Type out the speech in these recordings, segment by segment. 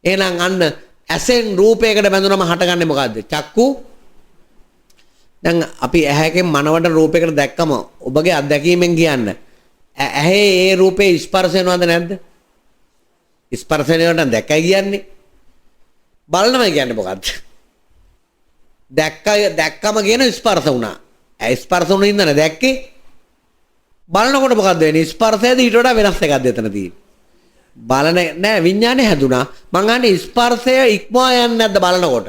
එහෙනම් අන්න ඇසෙන් රූපයකට බැඳුනම හටගන්නේ මොකද්ද? චක්කු. දැන් අපි ඇහැකෙන් මනවට රූපයකට දැක්කම ඔබගේ අත්දැකීමෙන් කියන්න. ඇහි ඒ රූපේ ස්පර්ශ වෙනවද නැද්ද? ස්පර්ශ වෙනවට දැක්කයි කියන්නේ. බලනවා කියන්නේ මොකද්ද? දැක්කම කියන ස්පර්ශ වුණා. ස්පර්ශ වුණා ඉඳන දැක්කේ. බලනකොට මොකද්ද වෙන්නේ? ස්පර්ශයද ඊට වඩා වෙනස් එකක්ද එතන තියෙන්නේ? බලන නෑ විඥානේ හැදුනා. මං අහන්නේ ස්පර්ශය ඉක්මවා යන්නේ නැද්ද බලනකොට?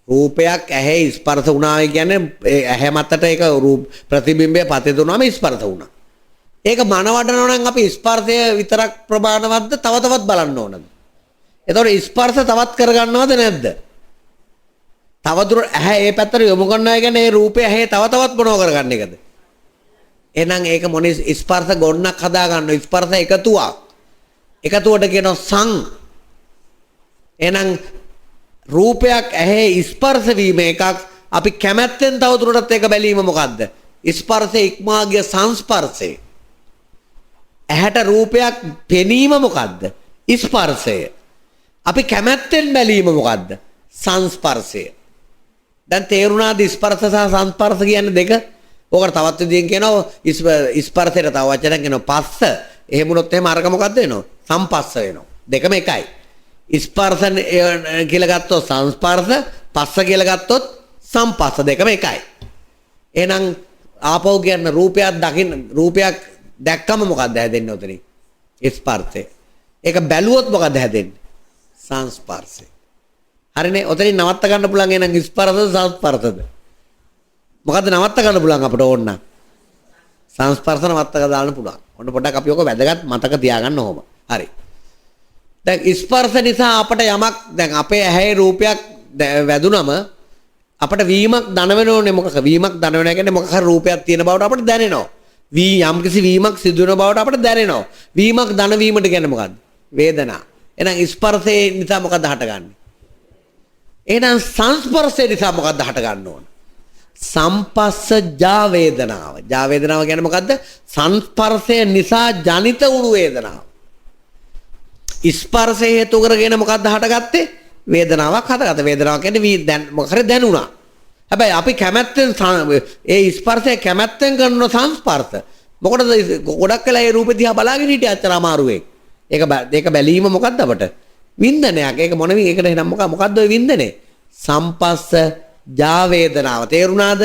රූපයක් ඇහි ස්පර්ශ වුණා කියන්නේ ඇහැ මතට ඒක රූප ප්‍රතිබිම්බය පතේ දුනාම ස්පර්ශ වුණා. ඒක මනවඩනවා නම් අපි ස්පර්ශය විතරක් ප්‍රමාණවත්ද තව තවත් බලන්න ඕනද? එතකොට ස්පර්ශ තවත් කරගන්නවද නැද්ද? තවදුර ඇහැ ඒ පැත්තට යොමු කරනවා කියන්නේ ඒ රූපය ඇහි තව තවත් මොනව කරගන්න එකද? එහෙනම් ඒක මොනේ ස්පර්ශ ගොන්නක් හදා ගන්න ස්පර්ශ එකතුවක්. එකතුවට කියනවා සං. එහෙනම් රූපයක් ඇහි ස්පර්ශ වීම එකක් අපි කැමැත්තෙන් තවදුරටත් ඒක බැලීම මොකද්ද? ස්පර්ශය ඉක්මවා ගිය සංස්පර්ශය. ඇහැට රූපයක් පෙනීම මොකද්ද? ස්පර්ශය. අපි කැමැත්තෙන් බැලීම මොකද්ද? සංස්පර්ශය. දැන් තේරුණාද ස්පර්ශ සහ සංස්පර්ශ කියන්නේ දෙක? ඕකට තවත් විදිහෙන් කියනවා ස්පර්ශයට තව වචනයක් කියනවා පස්ස. එහෙම වුණොත් එහෙම අරක මොකද්ද වෙනව? සම්පස්ස වෙනවා. දෙකම එකයි. ස්පර්ශ කියලා ගත්තොත් සංස්පර්ශ, පස්ස කියලා ගත්තොත් සම්පස්ස දෙකම එකයි. එහෙනම් ආපහු කියන්න රූපයක් දැක්කම මොකද්ද හැදෙන්නේ උතනින්? ස්පර්ශය. ඒක බැලුවොත් මොකද්ද හැදෙන්නේ? සංස්පර්ශය. හරිනේ. උතනින් නවත්ත ගන්න පුළුවන් එහෙනම් ස්පර්ශද සංස්පර්ශද? මොකද්ද නවත්ත ගන්න පුළුවන් අපිට ඕන නම්? සංස්පර්ශ නවත්ත ගන්න පුළුවන්. ඔන්න පොඩ්ඩක් අපි ඔක වැදගත් මතක තියාගන්න ඕම. හරි. දැන් ස්පර්ශ නිසා අපට යමක් දැන් අපේ ඇහි රූපයක් වැදුනම අපට වීමක් දන වෙනෝනේ මොකක් වීමක් දන වෙනවා කියන්නේ මොකක් හරි රූපයක් තියෙන බවට අපට දැනෙනවා. යම් කිසි වීමක් සිදු වෙන බවට අපට දැනෙනවා. වීමක් දන වීමට කියන්නේ මොකද්ද? වේදනා. එහෙනම් ස්පර්ශේ නිසා මොකද්ද හටගන්නේ? එහෙනම් සංස්පර්ශේ නිසා මොකද්ද හටගන්න ඕන? සම්පස්සජා වේදනාව. ජා වේදනාව කියන්නේ මොකද්ද? සංස්පර්ශය නිසා ජනිත වුණු වේදනාව. ස්පර්ශය හේතු කරගෙන මොකද්ද හටගත්තේ? වේදනාවක් හටගත්තා. වේදනාව කියන්නේ දැන් මොකක් හරි දැනුණා. හැබැයි අපි කැමැත්තෙන් ඒ ස්පර්ශය කැමැත්තෙන් කරන සංස්පර්ශ. මොකටද ගොඩක් වෙලා ඒ රූපෙ දිහා බලාගෙන හිටිය අච්චර අමාරුවේ. ඒක බැලීම මොකද්ද අපට? වින්දනයක්. ඒක මොන ඒකට එනම් මොකද්ද ඔය වින්දනේ? සම්පස්ස ජා වේදනාව. තේරුණාද?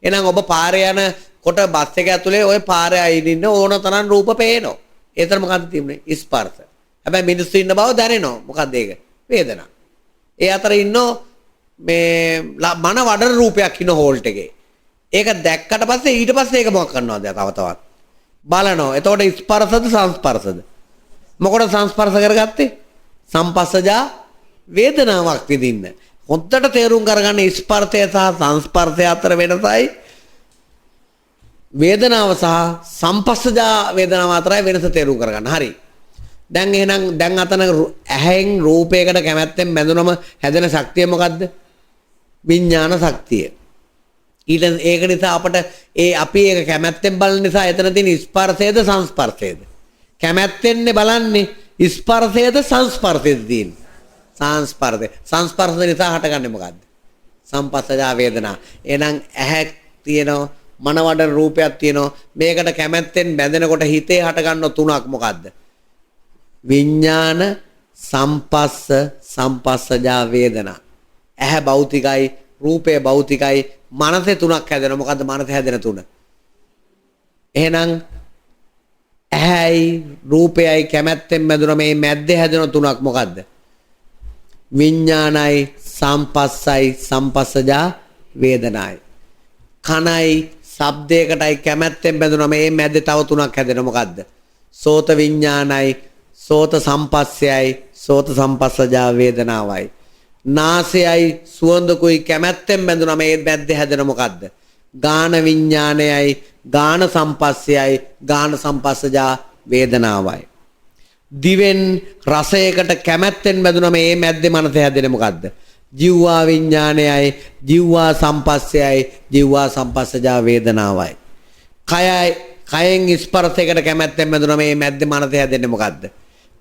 එහෙනම් ඔබ පාරේ යන කොට බස් එක ඇතුලේ ওই පාරේ අයින් ඉන්න ඕන තරම් රූප පේනවා. ඒතර මොකද්ද තියුනේ? ස්පර්ශ. හැබැයි මිනිස්සු ඉන්න බව දැනෙනවා. මොකද්ද ඒක? වේදනාව. ඒ අතර ඉන්නෝ මේ මන වඩන රූපයක් ඉන්න හෝල්ට් එකේ. ඒක දැක්කට පස්සේ ඊට පස්සේ ඒක මොකක් කරනවද? තව තවත් බලනවා. එතකොට ස්පර්ශද සංස්පර්ශද? මොකටද සංස්පර්ශ කරගත්තේ? සම්පස්සජා වේදනාවක් විඳින්න. හොද්දට තේරුම් කරගන්න ස්පර්ශය සහ සංස්පර්ශය අතර වෙනසයි වේදනාව සහ සම්පස්සජා වේදනාව අතරයි වෙනස තේරුම් කරගන්න. හරි. දැන් එහෙනම් දැන් අතන ඇහෙන් රූපයකට කැමැත්තෙන් බැඳුනම හැදෙන ශක්තිය මොකද්ද? විඥාන ශක්තිය. ඒක නිසා අපට අපි ඒක කැමැත්තෙන් බලන නිසා එතන තියෙන ස්පර්ශයද සංස්පර්ශයද? කැමැත්තෙන්නේ බලන්නේ ස්පර්ශයද සංස්පර්ශයද තියෙන්නේ? සංස්පර්ශය. සංස්පර්ශ නිසා හටගන්නේ මොකද්ද? සම්පස්සජා වේදනා. එහෙනම් ඇහැ තියෙනවා, මනවඩන රූපයක් තියෙනවා. මේකට කැමැත්තෙන් බැඳෙනකොට හිතේ හටගන්න තුනක් මොකද්ද? විඥාන, සම්පස්ස, සම්පස්සජා වේදනා. ඇහැ භෞතිකයි, රූපය භෞතිකයි, මනසේ තුනක් හැදෙනවා. මොකද්ද මනසේ හැදෙන තුන? එහෙනම් ඇහැයි රූපයයි කැමැත්තෙන් බැඳුන මේ මැද්දේ හැදෙන තුනක් මොකද්ද? විඥානයි, සම්පස්සයි, සම්පස්සජා වේදනායි. කනයි ශබ්දයකටයි කැමැත්තෙන් බැඳුන මේ මැද්දේ තව තුනක් හැදෙනවා. මොකද්ද? සෝත විඥානයි, සෝත සම්පස්සයයි, සෝත සම්පස්සජා වේදනාවයි. නාසයයි සුවඳකුයි කැමැත්තෙන් බැඳුන මේ මැද්දේ හැදෙන මොකද්ද? ගාන විඥානයයි, ගාන සම්පස්සයයි, ගාන සම්පස්සජා වේදනාවයි. දිවෙන් රසයකට කැමැත්තෙන් බැඳුන මේ මැද්දේ මනස හැදෙන මොකද්ද? ජීවා විඥානයයි, ජීවා සම්පස්සයයි, ජීවා සම්පස්සජා වේදනාවයි. කයයි කයෙන් ස්පර්ශයකට කැමැත්තෙන් බැඳුන මේ මැද්දේ මනස හැදෙන්නේ මොකද්ද?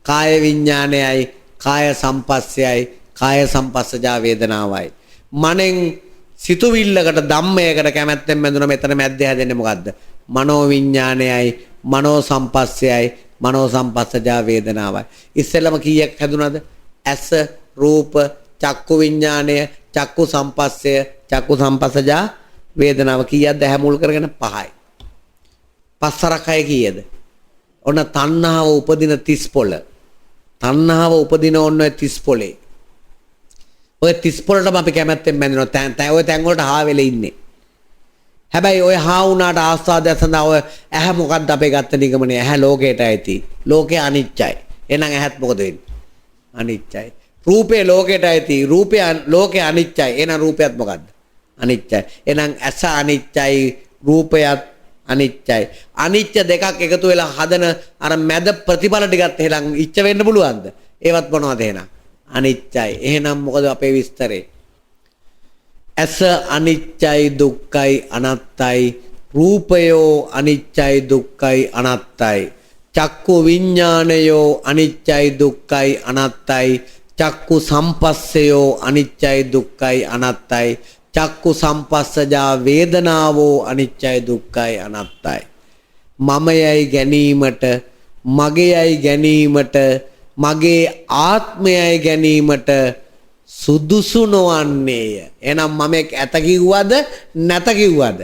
කාය විඥානයයි කාය සම්පස්සයයි කාය සම්පස්සජා වේදනාවයි. මනෙන් සිතුවිල්ලකට ධම්මයකට කැමැත්තෙන් බැඳුන මෙතන මැද්දේ හැදෙන්නේ මොකද්ද? මනෝ විඥානයයි මනෝ සම්පස්සයයි මනෝ සම්පස්සජා වේදනාවයි. ඉස්සෙල්ලම කීයක් හැදුනද? ඇස රූප චක්කු විඥානය චක්කු සම්පස්සය චක්කු සම්පස්සජා වේදනාව කීයක්ද? ඇහැ මුල් කරගෙන 5යි. පස්සරකය කීයද? ඔන්න තණ්හාව උපදින 30 පොළ. තණ්හාව උපදින ඔන්න 30 පොළේ. ඔය 30 පොළටම අපි කැමැත්තෙන් බැඳෙනවා. ඔය තැන් වලට හා වෙලා ඉන්නේ. හැබැයි ඔය හා වුණාට ආස්වාදය සඳහා ඔය ඇහැ මොකද්ද අපේ ගත්ත නිගමනේ? ඇහැ ලෝකයට ඇති. ලෝකේ අනිත්‍යයි. එහෙනම් ඇහත් මොකද වෙන්නේ? අනිත්‍යයි. රූපේ ලෝකයට ඇති. රූපය ලෝකේ අනිත්‍යයි. එහෙනම් රූපයත් මොකද්ද? අනිත්‍යයි. එහෙනම් ඇස අනිත්‍යයි. රූපයත් අනිත්‍යයි. අනිත්‍ය දෙකක් එකතු වෙලා හදන අර මැද ප්‍රතිඵල ටිකත් එහෙනම් ඉච්ච වෙන්න පුළුවන්ද? ඒවත් මොනවද එහෙනම්? අනිත්‍යයි. එහෙනම් මොකද අපේ විස්තරේ? ඇස අනිත්‍යයි දුක්ඛයි අනාත්තයි. රූපයෝ අනිත්‍යයි දුක්ඛයි අනාත්තයි. චක්කු විඥානයෝ අනිත්‍යයි දුක්ඛයි අනාත්තයි. චක්කු සම්පස්සයෝ අනිත්‍යයි දුක්ඛයි අනාත්තයි. චක්කු සම්පස්සජා වේදනාවෝ අනිච්චයි දුක්ඛයි අනාත්තයි. මමයයි ගැනීමට මගේයයි ගැනීමට මගේ ආත්මයයි ගැනීමට සුදුසු නොවන්නේය. එහෙනම් මමෙක් ඇත කිව්වද නැත කිව්වද?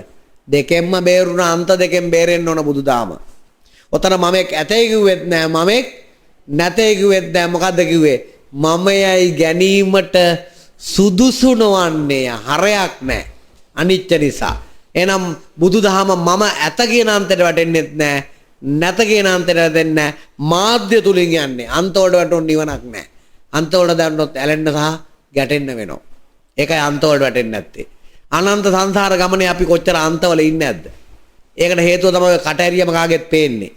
දෙකෙන්ම බේරුණ අන්ත දෙකෙන් බේරෙන්න ඕන බුදුදහම. ඔතන මමෙක් ඇතයි කිව්වෙත් නෑ මමෙක් නැතයි කිව්වෙත් නෑ. මොකද්ද කිව්වේ? මමයයි ගැනීමට සුදුසු නොවන්නේ හරයක් නැහැ අනිත්‍ය නිසා. එහෙනම් බුදුදහම මම ඇත කියන අන්තයට වැටෙන්නෙත් නැහැ නැත කියන අන්තයට වැටෙන්නේ නැහැ. මාධ්‍ය තුලින් යන්නේ. අන්ත වලට වැටුණු නිවනක් නැහැ. අන්ත වලට දැන්නොත් ඇලෙන්න සහ ගැටෙන්න වෙනවා. ඒකයි අන්ත වලට වැටෙන්නේ නැත්තේ. අනන්ත සංසාර ගමනේ අපි කොච්චර අන්තවල ඉන්නේ නැද්ද? ඒකට හේතුව තමයි කටහැරියම කාගෙත් පේන්නේ.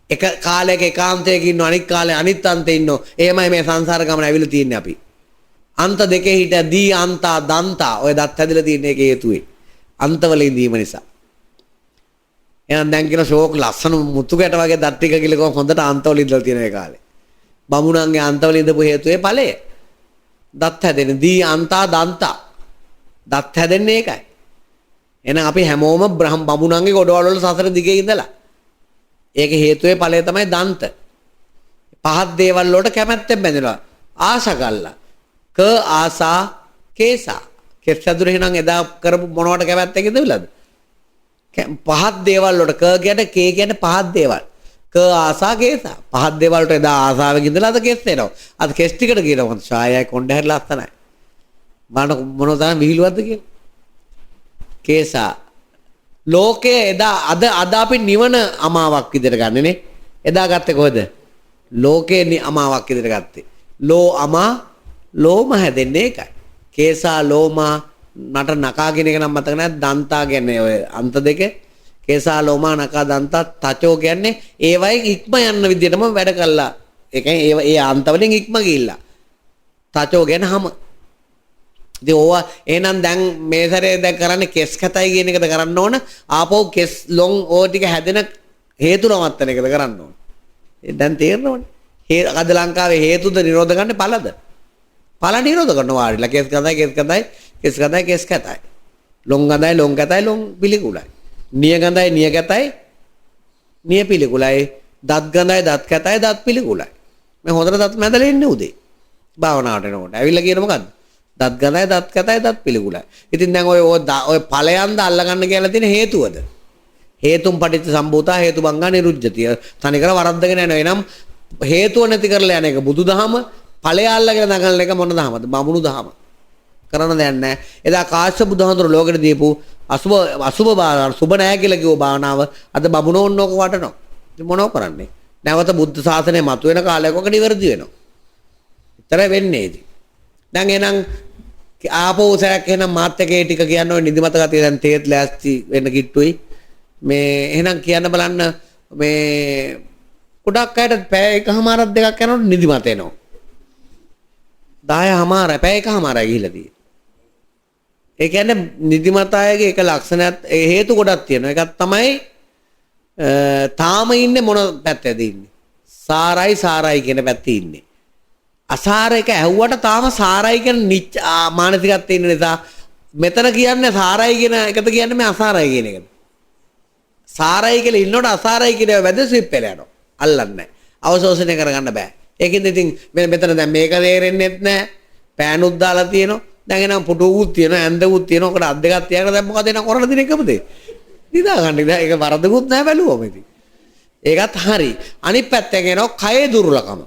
එක කාලයක ඒකාන්තයක ඉන්නව අනිත් කාලේ අනිත් අන්තේ ඉන්නව. එහෙමයි මේ සංසාර ගමන ඇවිල්ලා තියන්නේ අපි. අන්ත දෙකේ හිට දී අන්තා දන්තා ඔය දත් හැදලා තියෙන එකේ හේතුවේ අන්තවල ඉඳීම නිසා. එහෙනම් දැන් කියන ෂෝක් ලස්සන මුතු ගැට වගේ දත් ටික කියලා හොඳට අන්තවල ඉඳලා තියෙන ඒ කාලේ. බමුණන්ගේ අන්තවල ඉඳපු හේතුවේ ඵලය. දත් හැදෙන දී අන්තා දන්තා. දත් හැදෙන්නේ ඒකයි. එහෙනම් අපි හැමෝම බමුණන්ගේ ගොඩවල් වල සසර දිගේ ඉඳලා. ඒකේ හේතුවේ ඵලය තමයි දන්ත. පහත් දේවල් වලට කැමැත්තෙන් බැඳෙනවා. ආශා කළා. ක ආසා කේසා කෙස් ඇදුරේ නම් එදා කරපු මොනවට කැමැත්තෙන් ඉඳවිලාද? පහත් දේවල් වලට ක කියන්නේ කේ කියන්නේ පහත් දේවල්. ක ආසා කේසා පහත් දේවල් වලට එදා ආසාවෙන් ඉඳලාද කෙස් එනවා. අද කෙස් ටිකට කියනවා මොකද? ඡායයි කොණ්ඩ හැරලා ලස්සනයි. මොනෝ තරම් විහිළුවක්ද කියලා. කේසා ලෝකයේ එදා අද අපි නිවන අමාවක් විදිහට ගන්නනේ. එදා ගත්තේ කොහෙද? ලෝකේ අමාවක් විදිහට ගත්තේ. ලෝ අමා ලෝම හැදෙන්නේ ඒකයි. කේසා ලෝමා නට නකා කියන එක නම් මතක නැහැ. දන්තා කියන්නේ ඔය අන්ත දෙක. කේසා ලෝමා නකා දන්තා තචෝ කියන්නේ ඒ වයින් ඉක්ම යන විදිහටම වැඩ කළා. ඒ කියන්නේ ඒ අන්ත වලින් ඉක්ම ගිහිල්ලා. තචෝ කියන්නේ හැම. ඉතින් ඕවා එහෙනම් දැන් මේ සැරේ දැන් කරන්නේ කෙස් කතයි කියන එකද කරන්න ඕන? ආපහු කෙස් ලොන් ඕ ටික හැදෙන හේතු නවත්තන එකද කරන්න ඕන? දැන් තේරෙනවනේ. අද ලංකාවේ හේතුද නිරෝධ ගන්න ඵලද? ඵල නිරෝධ කරනවා වාඩිලා කෙස් කතයි ලොන් ගඳයි ලොන් පිළිකුලයි නිය ගඳයි නිය කතයි නිය පිළිකුලයි දත් ගඳයි දත් කතයි දත් පිළිකුලයි මේ හොඳට දත් මැදලා ඉන්නේ උදේ භාවනාවට එනකොට ඇවිල්ලා කියන මොකද්ද දත් ගඳයි දත් කතයි දත් පිළිකුලයි ඉතින් දැන් ඔය ඵලයන්ද අල්ලගන්න කියලා තියෙන හේතුවද හේතුම් පටිච්ච සම්භූතා හේතුබංගා නිරුද්ධතිය තනිකර වරද්දගෙන යනවා එනම් හේතුව නැති කරලා යන එක බුදුදහම ඵලය අල්ලගෙන දඟලන එක මොන දහමද? බමුණු දහම. කරන්න දෙයක් නැහැ. එදා කාශ්‍යප බුදුහාමුදුර ලෝකෙට දීපු අසුබ බාන සුබ නැහැ කියලා කිව්ව භාවනාව අද බමුණෝන් ඕක වටනවා. ඉතින් මොනව කරන්නේ? නැවත බුද්ධ ශාසනය මතුවෙන කාලයක ඔක නිවැරදි වෙනවා. විතරයි වෙන්නේ ඉතින්. දැන් එහෙනම් ආපහු සරක් එහෙනම් මාත් එකේ ටික කියන්න ඔය නිදිමත ගතිය දැන් තේත් ලෑස්ති වෙන්න කිට්ටුයි. මේ එහෙනම් කියන්න බලන්න මේ ගොඩක් අයට පැය එකමාරක් දෙකක් යනකොට නිදිමත එනවා. 10:00 පැය එකමාරයි ගිහිල්ලා තියෙන්නේ. ඒ කියන්නේ නිදිමත අයගේ එක ලක්ෂණයක් හේතු ගොඩක් තියෙනවා. එකක් තමයි තාම ඉන්නේ මොන පැත්තේද ඉන්නේ? සාරයි කියන පැත්තේ ඉන්නේ. අසාර එක ඇහුවට තාම සාරයි කියන මානසිකත්වයේ ඉන්න නිසා මෙතන කියන්නේ සාරයි කියන එකද කියන්නේ මේ අසාරයි කියන එකද? සාරයි කියලා ඉන්නකොට අසාරයි කියන වැද ස්විප් වෙලා යනවා. අල්ලන්නේ නැහැ. අවශෝෂණය කරගන්න බෑ. ඒකෙන්ද ඉතින් මෙතන දැන් මේක තේරෙන්නෙත් නැහැ. පෑනුත් දාලා තියෙනවා. දැන් එනම් පුටුවුත් තියෙනවා, ඇඳකුත් තියෙනවා. ඔකට අත් දෙකක් තියාගෙන දැන් මොකද එන කරන දින එකමද? නිදා ගන්න. ඒක වරදකුත් නැහැ බැලුවම ඉතින්. ඒකත් හරි. අනිත් පැත්තෙන් එනවා කයේ දුර්ලකම.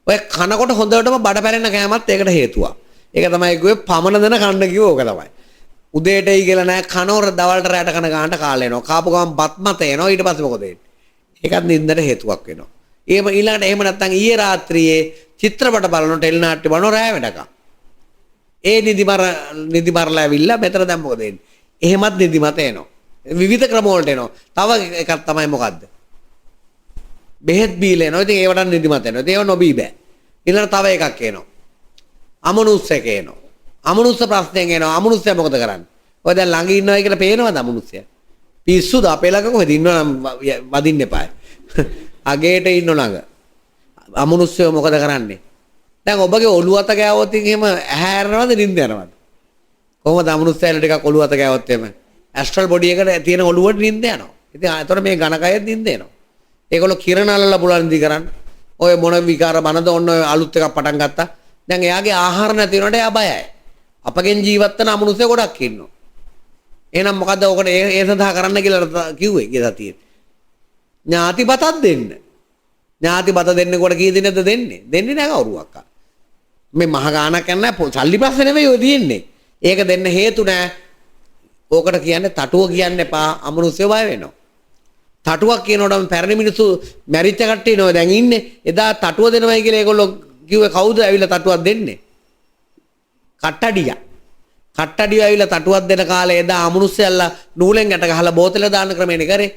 ඔය කනකොට හොඳටම බඩ පැලෙන කෑමත් ඒකට හේතුවක්. ඒක තමයි කිව්වේ පමන දෙන කන්න කිව්ව ඕක තමයි. උදේටයි කියලා නෑ කනෝර දවල්ට රැට කන ගන්නට කාලේ එනවා. කාපු ගමන් බත් මත එනවා. ඊට පස්සේ මොකද වෙන්නේ? ඒකත් නින්දට හේතුවක් වෙනවා. එහෙම ඊළඟට එහෙම නැත්නම් ඊයේ රාත්‍රියේ චිත්‍රපට බලන ටෙලි නාට්‍ය බලන රැය වෙනකම්. ඒ නිදිමරලා ඇවිල්ලා මෙතන දැන් මොකද වෙන්නේ? එහෙමත් නිදිමත එනවා. විවිධ ක්‍රම වලට එනවා. තව එකක් තමයි මොකද්ද? බෙහෙත් බීලා එනවා. ඉතින් ඒවට නිදිමත එනවා. ඒව නොබී බෑ. ඊළඟ තව එකක් එනවා. අමනුස්සයෙක් එනවා. අමනුස්ස ප්‍රශ්නයෙන් එනවා. අමනුස්සයා මොකද කරන්නේ? ඔය දැන් ළඟ ඉන්නවා කියලා පේනවද අමනුස්සයා? පිස්සුද අපේ ළඟ කොහෙද ඉන්නවනම් වදින්න එපායි. අගේට ඉන්න ළඟ. අමනුස්සයෝ මොකද කරන්නේ? දැන් ඔබගේ ඔළුව අත ගෑවොත් එහෙම ඇහැරනවද නිින්ද යනවද? කොහොමද අමනුස්සයල ටිකක් ඔළුව අත ගෑවොත් එහෙම ඇස්ට්‍රල් බොඩි එකට තියෙන ඔළුවට නිින්ද යනවා. ඉතින් ඒතර මේ ඝනකයෙත් නිින්ද එනවා. ඒගොල්ලෝ කිරණ අල්ලලා බුලන් දී කරන්නේ. ඔය මොන විකාර බනද ඔන්න ඔය අලුත් එකක් පටන් ගත්තා. දැන් එයාගේ ආහාර නැති වෙනකොට එයා බයයි. අපගෙන් ජීවත් වෙන අමනුෂ්‍ය ගොඩක් ඉන්නවා. එහෙනම් මොකද්ද ඔකට ඒ සඳහා කරන්න කියලා කිව්වේ කියලා තියෙන්නේ. ඥාති බතක් දෙන්න. ඥාති බත දෙන්නකොට කී දිනද දෙන්නේ? දෙන්නේ නැහැ කවුරුවක්. මේ මහ ගානක් යන්නේ සල්ලි ප්‍රශ්න නෙවෙයි ඔය තියෙන්නේ. ඒක දෙන්න හේතු නැහැ. ඕකට කියන්නේ තටුව කියන්න එපා. අමනුෂ්‍ය බය වෙනවා. තටුවක් කියනකොටම පැරණි මිනිස්සු මැරිච්ච කට්ටිය නෝ දැන් ඉන්නේ. එදා තටුව දෙනවයි කියලා ඒගොල්ලෝ කිව්වේ කවුද ඇවිල්ලා තටුවක් දෙන්නේ? කට්ටඩියා. කට්ටඩිය ඇවිල්ලා තටුවක් දෙන කාලේ එදා අමනුස්සයල්ලා නූලෙන් යට ගහලා බෝතලේ දාන ක්‍රමයනේ කරේ.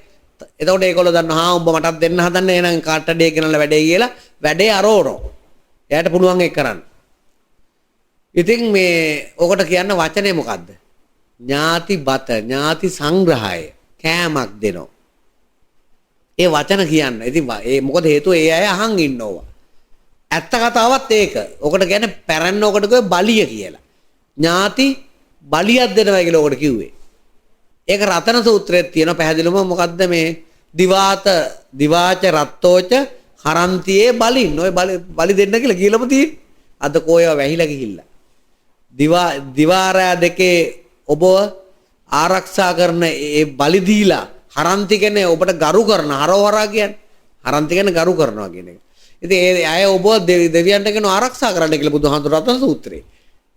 එතකොට ඒගොල්ලෝ දන්නවා හා උඹ මටත් දෙන්න හදන්නේ එහෙනම් කට්ටඩිය ගෙනල්ලා වැඩේ කියලා වැඩේ අරෝරෝ. එයාට පුළුවන් ඒක කරන්න. ඉතින් මේ ඔකට කියන්න වචනේ මොකද්ද? ඥාති බත, ඥාති සංග්‍රහය, කෑමක් දෙනවා. ඒ වචන කියන්න. ඉතින් ඒ මොකද හේතුව ඒ අය අහන් ඉන්නවා. ඇත්ත කතාවත් ඒක. ඔකට කියන්නේ පැරැන්න ඔකට කිව්වේ බලිය කියලා. ඥාති බලියක් දෙනවා කියලා ඔකට කිව්වේ. ඒක රතන සූත්‍රයේ තියෙන පැහැදිලිවම මොකද්ද මේ දිවාච රත්තෝච හරන්තියේ බලින්. ඔය බලි දෙන්න කියලා කියලාම තියෙන්නේ. අද කෝයව වැහිලා ගිහිල්ලා. දිවාරය දෙකේ ඔබ ආරක්ෂා කරන ඒ බලි දීලා හරන්ති කියන්නේ ඔබට ගරු කරන හරවහරා කියන්නේ. හරන්ති කියන්නේ ගරු කරනවා කියන එක. ඉතින් ඒ අය ඔබ දෙවියන්ට කියන ආරක්ෂා කරන්න කියලා බුදුහාමුදුර රතන සූත්‍රයේ.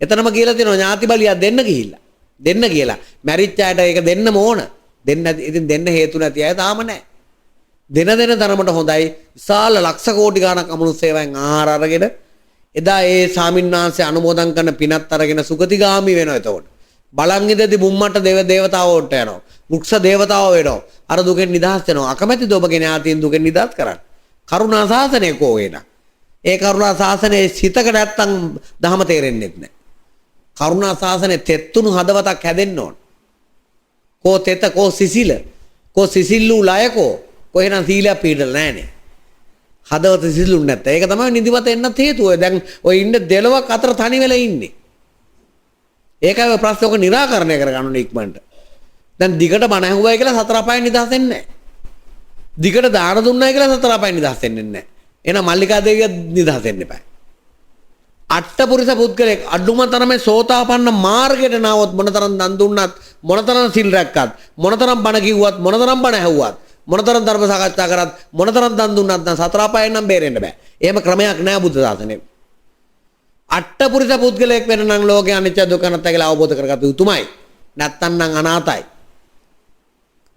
එතනම කියලා තියෙනවා ඥාති බලියක් දෙන්න ගිහිල්ලා. දෙන්න කියලා. මැරිච්ච අයට ඒක දෙන්නම ඕන. ඉතින් දෙන්න හේතු නැති අය තාම නැහැ. දෙන තරමට හොඳයි. විශාල ලක්ෂ කෝටි ගණක් අමනුෂ්‍යයන් ආහාර අරගෙන එදා ඒ සාමින්නාංශය අනුමෝදන් කරන පිනත් අරගෙන සුගතිගාමි වෙනවා එතකොට. බලන් ඉඳදී බුම්මට දේවතාවෝට යනවා. වෘක්ෂ දේවතාවෝ වෙනවා. අර දුකෙන් නිදහස් වෙනවා. අකමැතිද ඔබගේ ඥාතීන් දුකෙන් නිදහස් කරන්න? කරුණා ශාසනය කෝ එන. ඒ කරුණා ශාසනයේ සිතක නැත්තම් ධම තේරෙන්නේ නැහැ. කරුණා ශාසනයේ තෙත්තුණු හදවතක් හැදෙන්න ඕන. කෝ තෙත කෝ සිසිල කෝ සිසිල්ලු ලයකෝ කොහෙනම් සීලයක් පිළිදලා නැහනේ. හදවත සිසිලුන් නැත්නම් ඒක තමයි නිදිමත එන්නත් හේතුව. දැන් ඔය ඉන්න දෙලොවක් අතර තනි වෙලා ඉන්නේ. ඒකයි ඔය ප්‍රශ්නේ ඔක निराකරණය කරගන්න ඕනේ ඉක්මනට. දැන් දිගට බණ ඇහුවයි කියලා සතර අපායන් නිදහස් වෙන්නේ නැහැ. දිගට දාන දුන්නයි කියලා සතර අපායන් නිදහස් වෙන්නේ නැහැ. එහෙනම් මල්ලිකා දේවිය නිදහස් වෙන්න එපා. අට්ඨපුරිස පුද්ගලෙක් අඩුම තරමේ සෝතාපන්න මාර්ගයට නාවොත් මොනතරම් දන් දුන්නත් මොනතරම් සිල් රැක්කත් මොනතරම් බණ කිව්වත් මොනතරම් බණ ඇහුවත් මොනතරම් ධර්ම සාකච්ඡා කරත් මොනතරම් දන් දුන්නත් නම් සතර අපායන් නම් බේරෙන්න බෑ. එහෙම ක්‍රමයක් නෑ බුද්ධ ශාසනයේ. අට්ඨපුරිස පුද්ගලයෙක් වෙන නම් ලෝකේ අනිත්‍ය දුක්ඛ අනාත්ම කියලා අවබෝධ කරගත යුතුමයි. නැත්තම් නම් අනාතයි.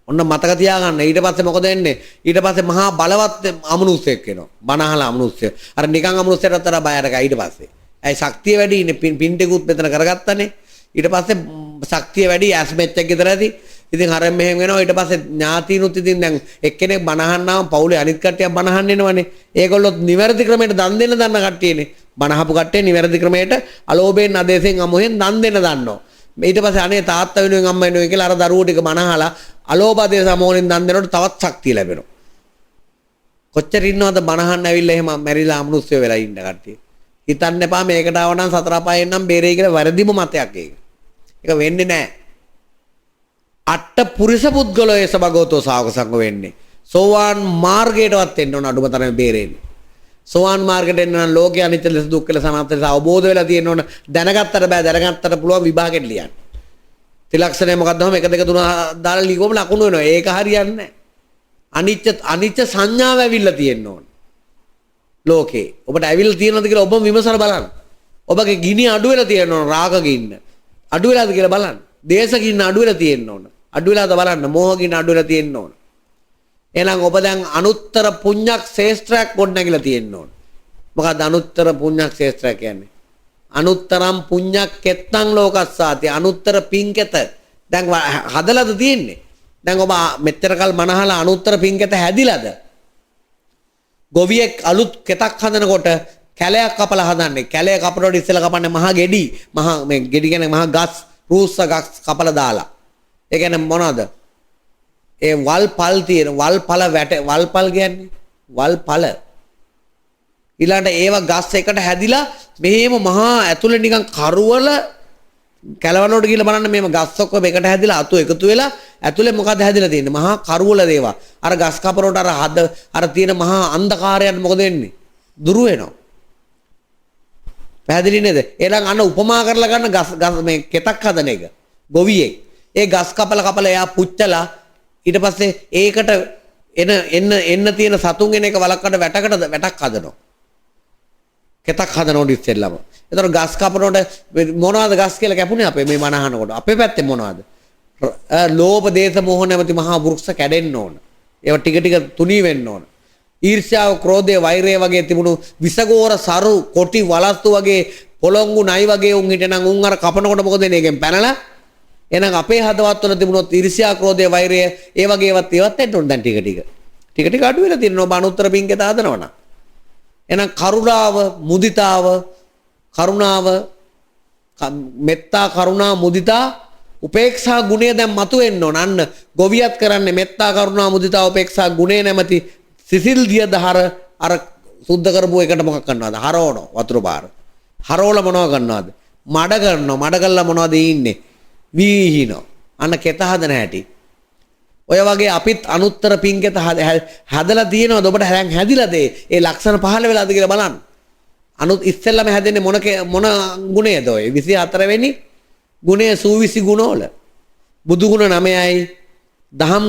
ඔන්න මතක තියාගන්න. ඊට පස්සේ මොකද වෙන්නේ? ඊට පස්සේ මහා බලවත් අමනුෂ්‍යෙක් වෙනවා. බනහලා අමනුෂ්‍ය. අර නිකන් අමනුෂ්‍යයට අතර බයරක ඊට පස්සේ. ඇයි ශක්තිය වැඩි ඉන්නේ පින් ටිකුත් මෙතන කරගත්තනේ. ඊට පස්සේ ශක්තිය වැඩි ඇස්මෙච් එක ගෙදර ඇති. ඉතින් අර මෙහෙම වෙනවා. ඊට පස්සේ ඥාතිනුත් ඉතින් දැන් එක්කෙනෙක් බනහන්නාම පවුලේ අනිත් කට්ටියක් බනහන්න එනවනේ. ඒගොල්ලොත් නිවැරදි ක්‍රමයට දන් දෙන්න දන්න කට්ටියනේ. බනහපු කට්ටිය නිවැරදි ක්‍රමයට අලෝභයෙන් අදේශයෙන් අමෝහෙන් දන් දෙන්න දන්නවා. ඊට පස්සේ අනේ තාත්තා වෙනුවෙන් අම්මා වෙනුවෙන් කියලා අර දරුවෝ ටික බනහලා අලෝභ දේශ මොහොනින් දන් දෙනකොට තවත් ශක්තිය ලැබෙනවා. කොච්චර ඉන්නවද බනහන්න ඇවිල්ලා එහෙම මැරිලා අමනුෂ්‍ය වෙලා ඉන්න කට්ටිය. හිතන්න එපා මේකට ආව නම් සතර අපායෙන් නම් බේරෙයි කියලා වැරදිම මතයක් ඒක. ඒක වෙන්නේ නැහැ. අට පුරිස පුද්ගලෝ ඒ සබගතෝ ශාවක සංඝ වෙන්නේ. සෝවාන් මාර්ගයටවත් එන්න ඕන අඩුම තරමේ බේරෙන්නේ. සෝවාන් මාර්ගයට එන්න නම් ලෝකයේ අනිත්‍ය ලෙස දුක් ලෙස අනාත්ම ලෙස අවබෝධ වෙලා තියෙන්න ඕන. දැනගත්තට බෑ දැනගත්තට පුළුවන් විභාගෙට ලියන්න. ත්‍රිලක්ෂණය මොකක්ද මම 1 2 3 දාලා ලියුවම ලකුණු වෙනවා. ඒක හරියන්නේ නැහැ. අනිත්‍ය සංඥාව ඇවිල්ලා තියෙන්න ඕන. ලෝකේ ඔබට ඇවිල්ලා තියෙනවද කියලා ඔබම විමසලා බලන්න. ඔබගේ ගිනි අඩු වෙලා තියෙන්න ඕන රාග ගින්න. අඩු වෙලාද කියලා බලන්න. දේශ ගින්න අඩු වෙලා තියෙන්න ඕන. අඩු වෙලාද බලන්න. මෝහ ගින්න අඩු වෙලා තියෙන්න ඕන. එහෙනම් ඔබ දැන් අනුත්තර පුණ්‍යක් ශේෂ්ත්‍රයක් ගොඩනැගිලා තියෙන්න ඕන. මොකක්ද අනුත්තර පුණ්‍යක් ශේෂ්ත්‍රය කියන්නේ? අනුත්තරම් පුණ්‍යක් කෙත්තං ලෝකස්සාති. අනුත්තර පින්කෙත දැන් හදලාද තියෙන්නේ? දැන් ඔබ මෙච්චර කල් මනහලා අනුත්තර පින්කෙත හැදිලාද? ගොවියෙක් අලුත් කෙතක් හදනකොට කැලයක් කපලා හදන්නේ. කැලය කපනකොට ඉස්සෙල්ලා කපන්නේ මහා ගෙඩි. මහා මේ ගෙඩි කියන්නේ මහා ගස් රූස්ස ගස් කපලා දාලා. ඒ කියන්නේ මොනවද? ඒ වල් පල් තියෙන වල් පල වැට වල් පල් කියන්නේ වල් පල. ඊළඟට ඒව ගස් එකට හැදිලා මෙහෙම මහා ඇතුලේ නිකන් කරවල කැලවලට ගිහලා බලන්න මේම ගස් ඔක්කොම එකට හැදිලා අතු එකතු වෙලා ඇතුලේ මොකද හැදිලා තියෙන්නේ? මහා කරවල දේවා. අර ගස් කපනකොට අර තියෙන මහා අන්ධකාරයන් මොකද වෙන්නේ? දුරු වෙනවා. පැහැදිලි නේද? ඊළඟ අන්න උපමා කරලා ගන්න ගස් මේ කෙතක් හදන එක. ගොවියෙක්. ඒ ගස් කපලා එයා පුච්චලා ඊට පස්සේ ඒකට එන්න තියෙන සතුන් එන එක වලක්කට වැටක් හදනවා. කෙතක් හදනකොට ඉස්සෙල්ලම. ඒතර ගස් කපනකොට මොනවද ගස් කියලා කැපුණේ අපේ මේ මනහනකොට? අපේ පැත්තේ මොනවද? ලෝභ දේශ මොහ නැමැති මහා වෘක්ෂ කැඩෙන්න ඕන. ඒවා ටික ටික තුනී වෙන්න ඕන. ඊර්ෂ්‍යාව, ක්‍රෝධය, වෛරය වගේ තිබුණු විසගෝර සරු, කොටි වලස්තු වගේ පොළොංගු නයි වගේ උන් හිටනම් උන් අර කපනකොට මොකද වෙන්නේ? ඒකෙන් පැනලා එහෙනම් අපේ හදවත් වල තිබුණොත් ඊර්ෂ්‍යා, ක්‍රෝධය, වෛරය ඒ වගේ ඒවත් එන්න ඕන දැන් ටික ටික අඩු වෙලා තියෙනවා. ඔබ අනුත්තර පින්කෙත හදනවනම්. එහෙනම් කරුණාව, මුදිතාව, කරුණාව, මෙත්තා, කරුණා, මුදිතා, උපේක්ෂා ගුණය දැන් මතුවෙන්න ඕන. අන්න ගොවියත් කරන්නේ මෙත්තා, කරුණා, මුදිතා, උපේක්ෂා ගුණය නැමැති සිසිල් දිය දහර අර සුද්ධ කරපුව එකට මොකක් කරනවද? හරවනවා වතුර පාර. හරවල මොනව කරනවද? මඩ කරනවා. මඩ කළා මොනවද ඉන්නේ? වීහිනවා. අන්න කෙත හදන හැටි. ඔය වගේ අපිත් අනුත්තර පින්කෙත හදලා තියෙනවද? ඔබට හැන් හැදිලාද? ඒ ලක්ෂණ පහළ වෙලාද කියලා බලන්න. ඉස්සෙල්ලාම හැදෙන්නේ මොන ගුණයද ඔය? 24 වෙනි ගුණය සූවිසි ගුණවල. බුදු ගුණ 9යි, දහම්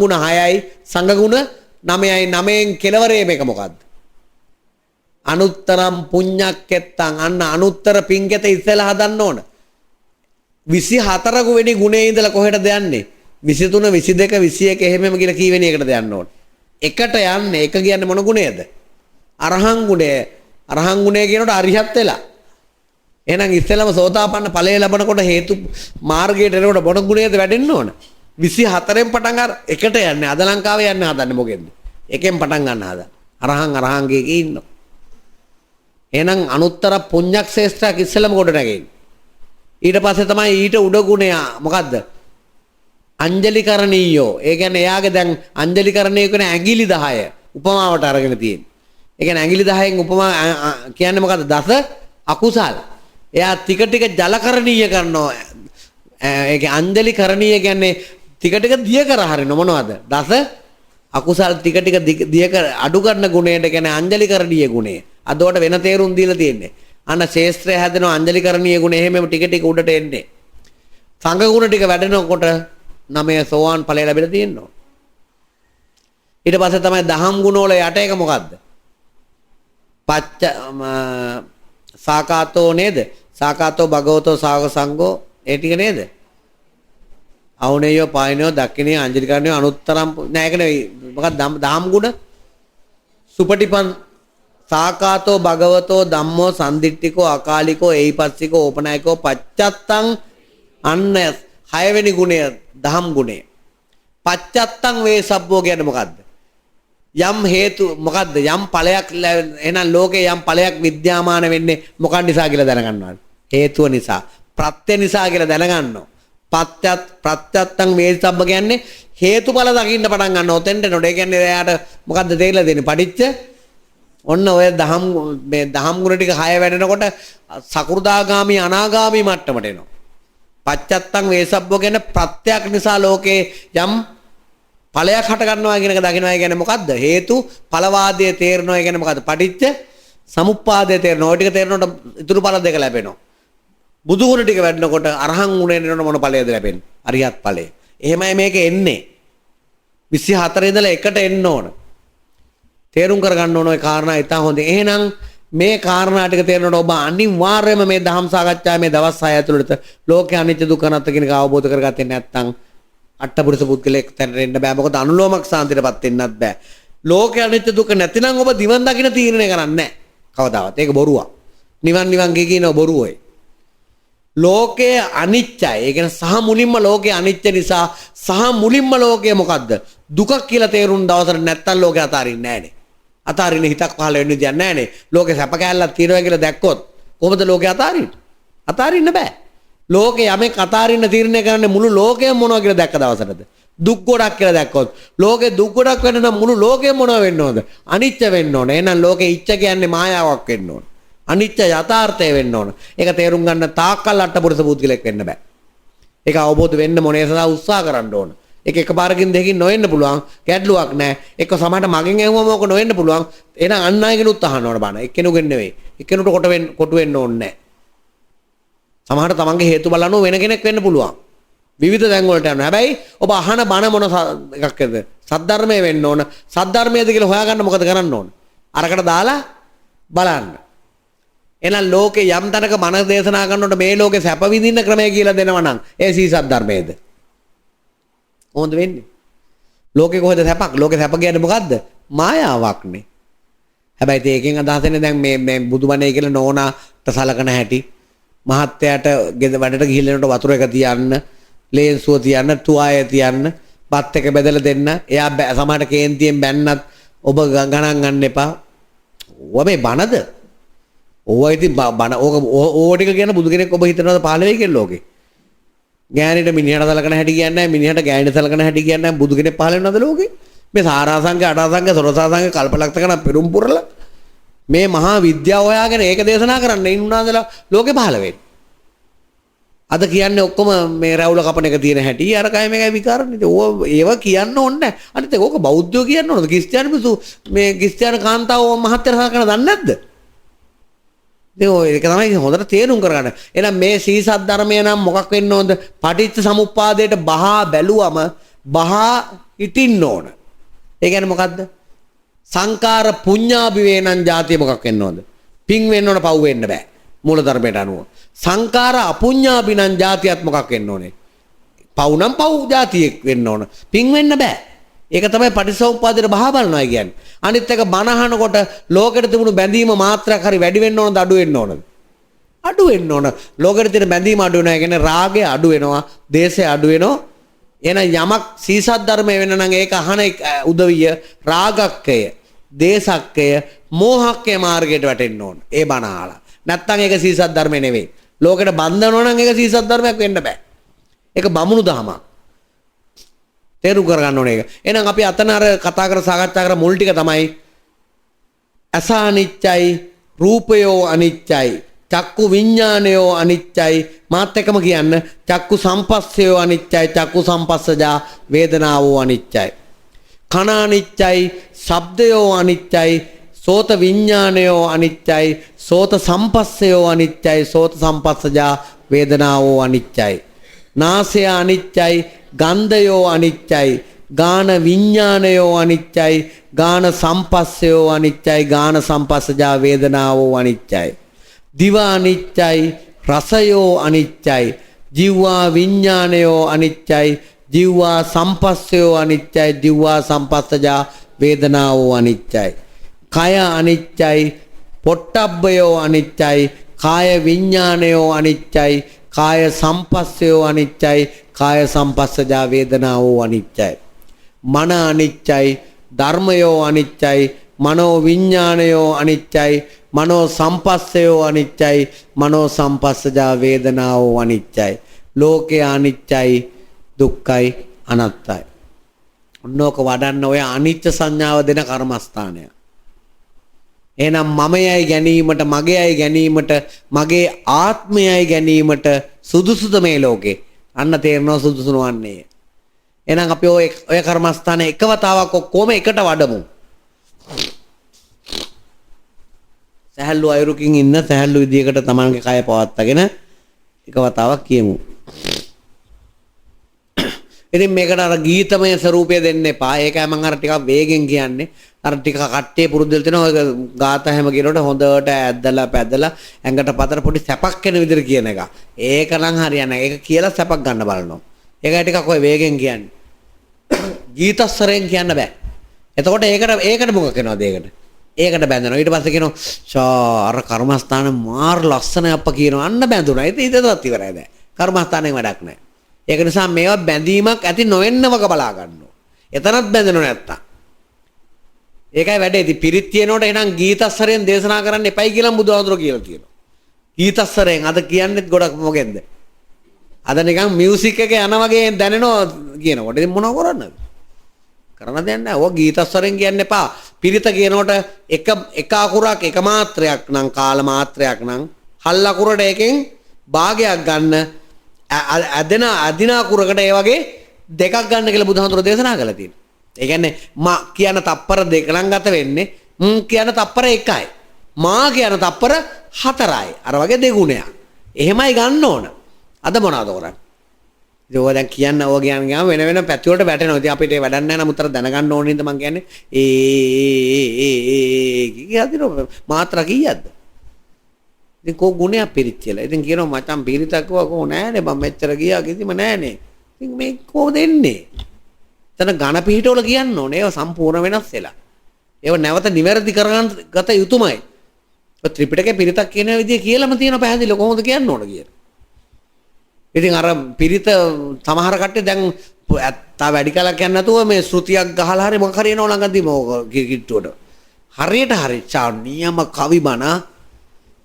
ගුණ 6යි, සංඝ ගුණ 9යි. 9න් කෙලවරේ මේක මොකද්ද? අනුත්තරම් පුඤ්ඤක්කෙත්තං. අන්න අනුත්තර පින්කෙත ඉස්සෙල්ලා හදන්න ඕන. 24 වෙනි ගුණේ ඉඳලා කොහෙටද යන්නේ? 23 22 21 එහෙමම කියලා කී වෙනි එකටද යන්න ඕන? එකට යන්නේ. එක කියන්නේ මොන ගුණයද? අරහං ගුණය. අරහං ගුණය කියනකොට අරිහත් වෙලා. එහෙනම් ඉස්සෙල්ලාම සෝතාපන්න ඵලය ලැබනකොට හේතු මාර්ගයට එනකොට මොන ගුණයද වැඩෙන්න ඕන? 24න් පටන් අර එකට යන්නේ. අද ලංකාවේ යන්නේ හදන්නේ මොකෙන්ද? එකෙන් පටන් ගන්න හදා. අරහංගේ ඉන්නවා. එහෙනම් අනුත්තර පුඤ්ඤක් ශේෂ්ත්‍රයක් ඉස්සෙල්ලාම කොට නැගෙන්නේ. ඊට පස්සේ තමයි ඊට උඩ ගුණය මොකද්ද? අංජලිකරණීයෝ. ඒ කියන්නේ එයාගේ දැන් අංජලිකරණය කියන ඇඟිලි 10 උපමාවට අරගෙන තියෙන්නේ. ඒ කියන්නේ ඇඟිලි 10න් උපමා කියන්නේ මොකද්ද? දස අකුසල්. එයා ටික ටික ජලකරණීය කරනවා. ඒක අංජලිකරණීය කියන්නේ ටික ටික දිය කර හරින මොනවද? දස අකුසල් ටික ටික දිය කර අඩු කරන ගුණයට කියන්නේ අංජලිකරණීය ගුණය. අද උඩ වෙන තේරුම් දීලා තියෙන්නේ. අන්න ශේෂ්ත්‍රය හැදෙනවා අංජලිකරණීය ගුණ එහෙමම ටික ටික උඩට එන්නේ. සංඝ ගුණ ටික වැඩෙනකොට 9 සෝවාන් ඵලය ලැබිලා තියෙනවා. ඊට පස්සේ තමයි දහම් ගුණ වල යට එක මොකද්ද? පච්ච සාකාතෝ නේද? සාකාතෝ භගවතෝ ශාවක සංඝෝ ඒ ටික නේද? අවුනේයෝ පායනෝ දක්ඛිනේ අංජලිකරණියෝ අනුත්තරම් නෑ ඒක නෙවෙයි. මොකක්ද දහම් ගුණ? සුපටිපන් සාකාතෝ භගවතෝ ධම්මෝ සම්දිට්ඨිකෝ අකාලිකෝ ඒයිපස්සිකෝ ඕපනායකෝ පච්චත්තං. අන්න 6 වෙනි ගුණය දහම් ගුණය. පච්චත්තං වේසබ්බෝ කියන්නේ මොකද්ද? යම් හේතු මොකද්ද? යම් ඵලයක් එහෙනම් ලෝකේ යම් ඵලයක් විද්‍යාමාන වෙන්නේ මොකක් නිසා කියලා දැනගන්නවද? හේතුව නිසා. ප්‍රත්‍ය නිසා කියලා දැනගන්නවා. ප්‍රත්‍යත්තං වේසබ්බ කියන්නේ හේතුඵල දකින්න පටන් ගන්න. ඔතෙන්ට නෝඩ. ඒ කියන්නේ එයාට මොකද්ද තේරෙලා දෙන්නේ? පටිච්ච ඔන්න ඔය දහම් මේ දහම් ගුණ ටික 6 වැඩෙනකොට සකු르දාගාමි අනාගාමි මට්ටමට එනවා. පච්චත්තං වේසබ්බ කියන්නේ ප්‍රත්‍යක් නිසා ලෝකේ යම් ඵලයක් හට ගන්නවා කියන එක දකින්නවා කියන්නේ මොකද්ද? හේතු ඵලවාදයේ තේරෙනවා කියන්නේ මොකද්ද? පටිච්ච සමුප්පාදයේ තේරෙනවා. ඔය ටික තේරෙනකොට ඉතුරු ඵල දෙක ලැබෙනවා. බුදු ගුණ ටික වැඩනකොට අරහන් ගුණේ එනකොට මොන ඵලයද ලැබෙන්නේ? අරියත් ඵලය. එහෙමයි මේක එන්නේ. 24 ඉඳලා එකට එන්න ඕන. තේරුම් කරගන්න ඕන ওই කාරණා ඉතා හොඳයි. එහෙනම් මේ කාරණා ටික තේරෙනකොට ඔබ අනිවාර්යයෙන්ම මේ දහම් සාකච්ඡාවේ මේ දවස් 6 ඇතුළත ලෝකේ අනිත්‍ය දුක්ඛ අනාත්ම කියන එක අවබෝධ කරගත්තේ නැත්නම් අට්ඨපුරුෂ පුද්ගලයෙක් තැනට එන්න බෑ. මොකද අනුලෝමක සාන්තියටපත් වෙන්නත් බෑ. ලෝකේ අනිත්‍ය දුක්ඛ නැතිනම් ඔබ දිවන් දකින්න තීරණය කරන්නේ නැහැ. කවදාවත්. ඒක බොරුවක්. නිවන් කියන බොරුවයි. ලෝකයේ අනිත්‍යයි. ඒ කියන්නේ සහ මුලින්ම ලෝකයේ අනිත්‍ය නිසා සහ මුලින්ම ලෝකය මොකද්ද? දුක කියලා තේරුම් දවසට නැත්තම් ලෝකේ අතාරින්නේ නැහනේ. අතාරින්න හිතක් පහළ වෙන්න දෙයක් නැහනේ. ලෝකේ සැප කැලලක් තියෙනවා කියලා දැක්කොත් කොහොමද ලෝකේ අතාරින්නේ? අතාරින්න බෑ. ලෝකේ යමෙක් අතාරින්න තීරණය කරන්නේ මුළු ලෝකයම මොනවා කියලා දැක්ක දවසටද? දුක් ගොඩක් කියලා දැක්කොත් ලෝකේ දුක් ගොඩක් වෙන්න නම් මුළු ලෝකෙම මොනවා වෙන්න ඕනද? අනිත්‍ය වෙන්න ඕන. එහෙනම් ලෝකේ ඉච්ඡ කියන්නේ මායාවක් වෙන්න ඕන. අනිත්‍ය යථාර්ථය වෙන්න ඕන. ඒක තේරුම් ගන්න තාක්කල් අට්ඨපුරුෂ පුද්ගලෙක් වෙන්න බෑ. ඒක අවබෝධ වෙන්න මොනේ සදා උත්සාහ කරන්න ඕන. ඒක එකපාරකින් දෙකකින් නොවෙන්න පුළුවන්. ගැටලුවක් නැහැ. ඒක සමහරට මගෙන් ඇහුවම ඕක නොවෙන්න පුළුවන්. එහෙනම් අන් අයගෙනුත් අහන්න ඕන බණ. එක්කෙනෙකුගෙන් නෙවෙයි. එක්කෙනෙකුට කොටු වෙන්න ඕනේ නැහැ. සමහරට තමන්ගේ හේතු බලනෝ වෙන කෙනෙක් වෙන්න පුළුවන්. විවිධ තැන් වලට යනවා. හැබැයි ඔබ අහන බණ මොන එකක්ද? සද්ධර්මයේ වෙන්න ඕන. සද්ධර්මයේද කියලා හොයාගන්න මොකද කරන්න ඕන? අරකට දාලා බලන්න. එහෙනම් ලෝකේ යම් තැනක මන දේශනා කරනකොට මේ ලෝකේ සැප විඳින්න ක්‍රමය කියලා දෙනවා නම් ඒ සීසත් ධර්මයේද? කොහොමද වෙන්නේ? ලෝකේ කොහෙද සැපක්? ලෝකේ සැප කියන්නේ මොකද්ද? මායාවක්නේ. හැබැයි ඒකෙන් අදහස් වෙන්නේ දැන් මේ බුදුබණේ කියලා නෝනාට සලකන හැටි, මහත්තයාට වැඩට ගිහිල්ලා යනකොට වතුර එක තියන්න, ලේන්සුව තියන්න, තුවාය තියන්න, බත් එක බෙදලා දෙන්න. එයා සමහරට කේන්තියෙන් බැන්නත් ඔබ ගණන් ගන්න එපා. ඔබ මේ බණද? ඕවා ඉතින් බණ ඕක ටික කියන බුදු කෙනෙක් ඔබ හිතනවාද පහළ වෙයි කියලා ලෝකේ? ගෑණිට මිනිහට සලකන හැටි කියන්නේ නැහැ, මිනිහට ගෑණිට සලකන හැටි කියන්නේ නැහැ. බුදු කෙනෙක් පහළ වෙනවද ලෝකේ? මේ සාරාසංග අටාසංග සොරසාසංග කල්පලක්ෂ කරන පෙරම් පුරලා මේ මහා විද්‍යාව හොයාගෙන ඒක දේශනා කරන්න ඉන්නාදලා ලෝකේ පහළ වෙන්නේ. අද කියන්නේ ඔක්කොම මේ රැවුල කපන එක තියෙන හැටි අර කය මේකයි විකාරනේ. ඕව ඒව කියන්න ඕනේ නැහැ. අනිත් ඒක ඕක බෞද්ධයෝ කියන්න ඕනද? ක්‍රිස්තියානි මිනිස්සු මේ ක්‍රිස්තියානි කාන්තාව මහත්තයර සලකන දන්නේ නැද්ද? ඒක තමයි හොඳට තේරුම් කරගන්න. එහෙනම් මේ සීසත් ධර්මය නම් මොකක් වෙන්න ඕනද? පටිච්ච සමුප්පාදයට බහා බැලුවම බහා හිටින්න ඕන. ඒ කියන්නේ මොකද්ද? සංකාර පුඤ්ඤාභි වේනං ಜಾතිය මොකක් වෙන්න ඕනද? පිං වෙන්න ඕන, පව් වෙන්න බෑ. මූල ධර්මයට අනුව. සංකාර අපුඤ්ඤාභිනං ಜಾතියත් මොකක් වෙන්න ඕනේ? පව් නම් පව් ಜಾතියෙක් වෙන්න ඕන. පිං වෙන්න බෑ. ඒක තමයි පටිච්චසමුප්පාදයට බහා බලනවා කියන්නේ. අනිත් එක බණ අහනකොට ලෝකෙට තිබුණු බැඳීම මාත්‍රයක් හරි වැඩි වෙන්න ඕනද අඩු වෙන්න ඕනද? අඩු වෙන්න ඕන. ලෝකෙට තියෙන බැඳීම අඩු වෙනවා කියන්නේ රාගය අඩු වෙනවා, දේශය අඩු වෙනවා. එහෙනම් යමක් සීසත් ධර්මය වෙන්න නම් ඒක අහන උදවිය රාගක්කය, දේශක්කය, මෝහක්කය මාර්ගයට වැටෙන්න ඕන. ඒ බණ අහලා. නැත්තම් ඒක සීසත් ධර්මය නෙවෙයි. ලෝකෙට බන්ධනවා නම් ඒක සීසත් ධර්මයක් වෙන්න බෑ. ඒක බමුණු දහමක්. තේරුම් කරගන්න ඕනේ ඒක. එහෙනම් අපි අතන අර කතා කර සාකච්ඡා කර මුල් ටික තමයි අස අනිච්චයි, රූපයෝ අනිච්චයි, චක්කු විඥානයෝ අනිච්චයි. මාත් එකම කියන්න චක්කු සම්පස්සයෝ අනිච්චයි, චක්කු සම්පස්සජා වේදනාවෝ අනිච්චයි. කන අනිච්චයි, ශබ්දයෝ අනිච්චයි, සෝත විඥානයෝ අනිච්චයි, සෝත සම්පස්සයෝ අනිච්චයි, සෝත සම්පස්සජා වේදනාවෝ අනිච්චයි. නාසය අනිච්චයි, ගන්ධයෝ අනිච්චයි, ගාන විඥානයෝ අනිච්චයි, ගාන සම්පස්සයෝ අනිච්චයි, ගාන සම්පස්සජා වේදනාවෝ අනිච්චයි. දිව අනිච්චයි, රසයෝ අනිච්චයි, ජීවා විඥානයෝ අනිච්චයි, ජීවා සම්පස්සයෝ අනිච්චයි, ජීවා සම්පස්සජා වේදනාවෝ අනිච්චයි. කය අනිච්චයි, පොට්ටබ්බයෝ අනිච්චයි, කාය විඥානයෝ අනිච්චයි, කාය සම්පස්සයෝ අනිච්චයි, කාය සම්පස්සජා වේදනාවෝ අනිච්චයි. මන අනිච්චයි, ධර්මයෝ අනිච්චයි, මනෝ විඥානයෝ අනිච්චයි, මනෝ සම්පස්සයෝ අනිච්චයි, මනෝ සම්පස්සජා වේදනාවෝ අනිච්චයි. ලෝකේ අනිත්‍යයි දුක්ඛයි අනාත්තයි. ඔන්නෝක වඩන්න ඔය අනිත්‍ය සංඥාව දෙන කර්මස්ථානය. එහෙනම් මමයයි ගැනීමට මගේයයි ගැනීමට මගේ ආත්මයයි ගැනීමට සුදුසුද මේ ලෝකේ? අන්න තේරෙනවා සුදුසු නොවන්නේ. එහෙනම් අපි ඔය කර්මස්ථාන එකවතාවක් ඔක්කොම එකට වඩමු. සහැල්ලු අයුරකින් ඉන්න සහැල්ලු විදියකට තමන්ගේ කය පවත්වාගෙන එකවතාවක් කියමු. ඉතින් මේකට අර ගීතමය ස්වරූපය දෙන්න එපා. ඒකයි මම අර ටිකක් වේගෙන් කියන්නේ. අර ටික කට්ටිය පුරුද්දල් තියෙනවා ඔය ගාථා හැම කියනකොට හොඳට ඇද්දලා පැදලා ඇඟට පතර පොඩි සැපක් එන විදිහට කියන එක. ඒක නම් හරියන්නේ නැහැ. ඒක කියලා සැපක් ගන්න බලනවා. ඒකයි ටිකක් ඔය වේගෙන් කියන්නේ. ගීතස්වරයෙන් කියන්න බෑ. එතකොට ඒකට මොකක් වෙනවද ඒකට? ඒකට බැඳෙනවා. ඊට පස්සේ කියනවා අර කර්මස්ථාන මාර ලස්සනයි අප්පා කියනවා. අන්න බැඳුනා. ඉතින් ඉතවත් ඉවරයි දැන්. කර්මස්ථානේ වැඩක් නැහැ. ඒක නිසා මේවා බැඳීමක් ඇති නොවෙන්න වග බලා ගන්න ඕන. එතනත් බැඳෙනව නැත්තම්. ඒකයි වැඩේ. ඉතින් පිරිත් කියනකොට එහෙනම් ගීතස්වරයෙන් දේශනා කරන්න එපයි කියලා බුදුහාමුදුරුවෝ කියලා තියෙනවා. ගීතස්වරයෙන් අද කියන්නේත් ගොඩක් මොකෙන්ද? අද නිකන් මියුසික් එක යන වගේ දැනෙනවා කියනකොට. ඉතින් මොනව කරන්නද? කරන්න දෙයක් නැහැ. ඔය ගීතස්වරයෙන් කියන්න එපා. පිරිත කියනකොට එක අකුරක් එක මාත්‍රයක් නම් කාල මාත්‍රයක් නම් හල් අකුරට එකෙන් භාගයක් ගන්න අදින අකුරකට ඒ වගේ දෙකක් ගන්න කියලා බුදුහාමුදුරුවෝ දේශනා කළා තියෙනවා. ඒ කියන්නේ මා කියන තප්පර දෙක නම් ගත වෙන්නේ කියන තප්පර එකයි. මා කියන තප්පර හතරයි. අර වගේ දෙගුණයක්. එහෙමයි ගන්න ඕන. අද මොනවද කරන්නේ? ඉතින් ඔය දැන් කියන්න ඔය ගියාම වෙන වෙන පැති වලට වැටෙනවා. ඉතින් අපිට ඒ වැඩක් නැහැ නම් උතර දැනගන්න ඕනේ නේද මං කියන්නේ. කීයද මාත්‍රා කීයක්ද? ඉතින් කෝ ගුණයක් පිරිත් කියලා. ඉතින් කියනවා මචං පිරිතක් කිව්වා කෝ නෑනේ මම මෙච්චර ගියා කිසිම නෑනේ. ඉතින් මේ කෝ දෙන්නේ? එතන ඝන පිහිටවල කියන්න ඕනේ. ඒව සම්පූර්ණ වෙනස් වෙලා. ඒව නැවත නිවැරදි කරගන්න ගත යුතුමයි. ඔය ත්‍රිපිටකේ පිරිතක් කියන විදිය කියලාම තියෙනවා පැහැදිලිව කොහොමද කියන්න ඕන කියලා. ඉතින් අර පිරිත සමහර කට්ටිය දැන් තා වැඩි කලක් යන්නේ නැතුව මේ ශ්‍රුතියක් ගහලා හරි මොකක් හරි එනව ළඟදී කිට්ටුවට. හරියට හරි නියම කවි බණ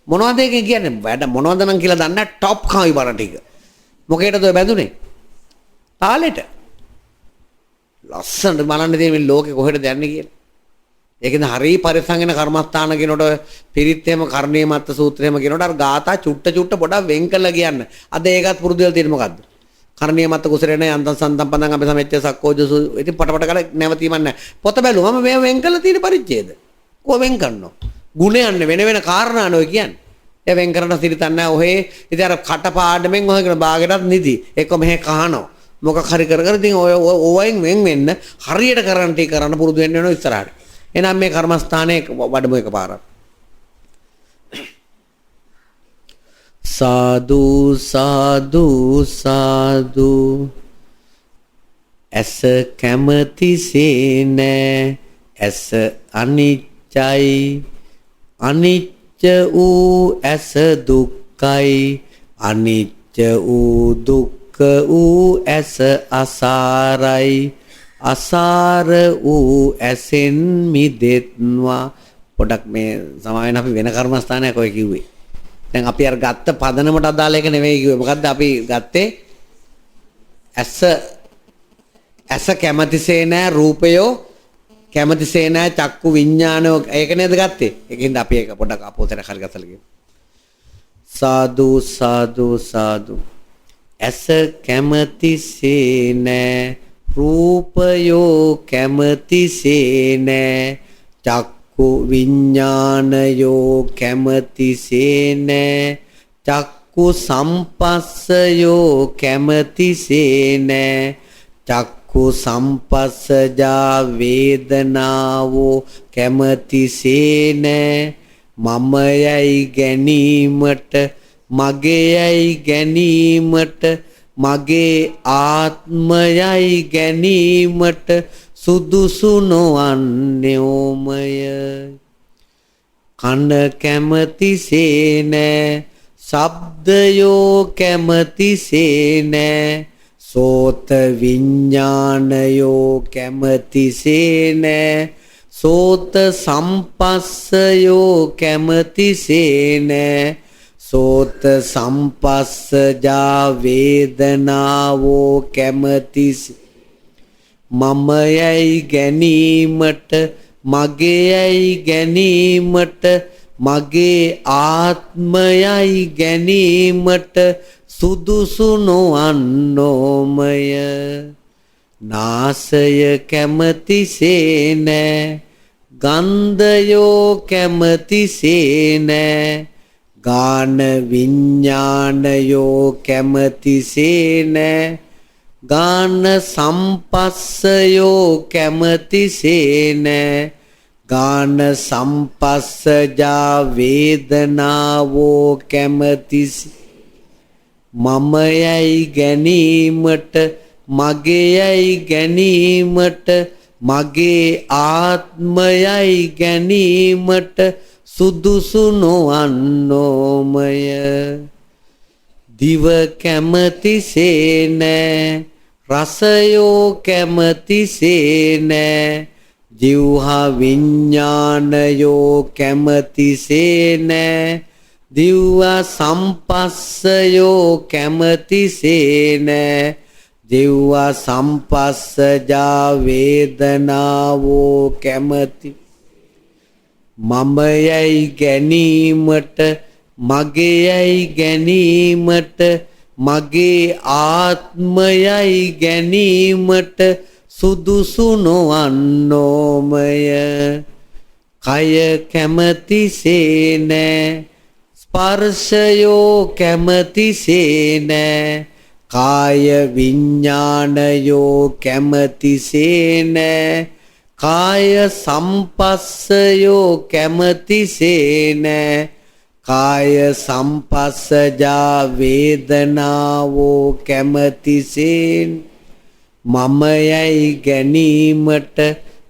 මොනවද ඒකේ කියන්නේ? වැඩ මොනවද නම් කියලා දන්නේ නැහැ. টপ කවි බණ ටික. මොකේටද ඔය බැඳුනේ? තාලෙට. ලස්සනට බලන්න තියෙන මේ ලෝකේ කොහෙටද යන්නේ කියලා. ඒකෙන් හරි පරිසංගන කර්මස්ථාන කියනකොට පිරිත් එහෙම කර්ණීය මත්ත සූත්‍රය එහෙම කියනකොට අර ගාථා චුට්ට පොඩක් වෙන් කළා කියන්න. අද ඒකත් පුරුදු වෙලා තියෙන්නේ මොකද්ද? කර්ණීය මත්ත කුසරේන යන්තම් සන්තම් පදං අපි සමෙච්ච සක්කෝජසු ඉතින් පටපට කරලා නැවතීමක් නැහැ. පොත බැලුවම මේ වෙන් කළා තියෙන පරිච්ඡේද. කොහොම වෙන් කරනව? ගුණයන්නේ වෙන කාරණා නෝ කියන්නේ. ඒ වෙන් කරන සිරිතක් නැහැ. ඔහේ ඉතින් අර කටපාඩමෙන් ඔය කියන බාගෙටත් නිදි. එක්ක මෙහෙ කහනවා. මොකක් හරි කර ඉතින් ඔය ඕවෙන් වෙන් වෙන්න හරියට කරන්න ටික කරන්න පුරුදු වෙන්න වෙනවා ඉස්සරහට. එහෙනම් මේ කර්මස්ථානයේ වඩමු එකපාරක්. සාදු සාදු සාදු ඇස කැමතිසේ නෑ ඇස අනිච්චයි අනිච්ච වූ ඇස දුක්ඛයි අනිච්ච වූ දුක්ඛ වූ ඇස අසාරයි අසාර වූ ඇසෙන් මිදෙත්වා. පොඩක් මේ සමාවෙන් අපි වෙන කර්මස්ථානයක් ඔය කිව්වේ. දැන් අපි අර ගත්ත පදනමට අදාළ එක නෙවෙයි කිව්වේ. මොකද්ද අපි ගත්තේ? ඇස කැමතිසේ නෑ රූපයෝ කැමතිසේ නෑ චක්කු විඤ්ඤාණය. ඒක නේද ගත්තේ? ඒකින්ද අපි ඒක පොඩක් අපෝතර හරි ගතලා කියමු. සාදු සාදු සාදු ඇස කැමතිසේ නෑ රූපයෝ කැමතිසේ නෑ චක්කු විඤ්ඤාණයෝ කැමතිසේ නෑ චක්කු සම්පස්සයෝ කැමතිසේ නෑ චක්කු සම්පස්සජා වේදනාවෝ කැමතිසේ නෑ මමයයි ගැනීමට මගේයයි ගැනීමට මගේ ආත්මයයි ගැනීමට සුදුසු නොවන්නේෝමය. කන කැමතිසේ නෑ ශබ්දයෝ කැමතිසේ නෑ සෝත විඤ්ඤාණයෝ කැමතිසේ නෑ සෝත සම්පස්සයෝ කැමතිසේ නෑ සෝත සම්පස්සජා වේදනාවෝ කැමැතිස මමයයි ගැනීමට මගේයයි ගැනීමට මගේ ආත්මයයි ගැනීමට සුදුසු නොවන්නෝමය නාසය කැමැතිසේ නෑ ගන්ධයෝ කැමැතිසේ නෑ ගාන විඤ්ඤාණයෝ කැමැතිසේ නෑ ගාන සම්පස්සයෝ කැමැතිසේ නෑ ගාන සම්පස්සජා වේදනාවෝ කැමැතිසේ මමයයි ගැනීමට මගේයයි ගැනීමට මගේ ආත්මයයි ගැනීමට සුදුසු නොවන්නෝමය දිව කැමැතිසේ නෑ රසයෝ කැමැතිසේ නෑ ජීවහා විඤ්ඤාණයෝ කැමැතිසේ නෑ දිව්ව සම්පස්සයෝ කැමැතිසේ නෑ දිව්ව සම්පස්සජා වේදනාවෝ කැමැති මමයයි ගැනීමට මගේයයි ගැනීමට මගේ ආත්මයයි ගැනීමට සුදුසු නොවන්නෝමය කය කැමැතිසේ නෑ ස්පර්ශයෝ කැමැතිසේ නෑ කාය විඤ්ඤාණයෝ කැමැතිසේ නෑ කාය සම්පස්සයෝ කැමැතිසේ නෑ කාය සම්පස්සජා වේදනාවෝ කැමැතිසේ මමයයි ගැනීමට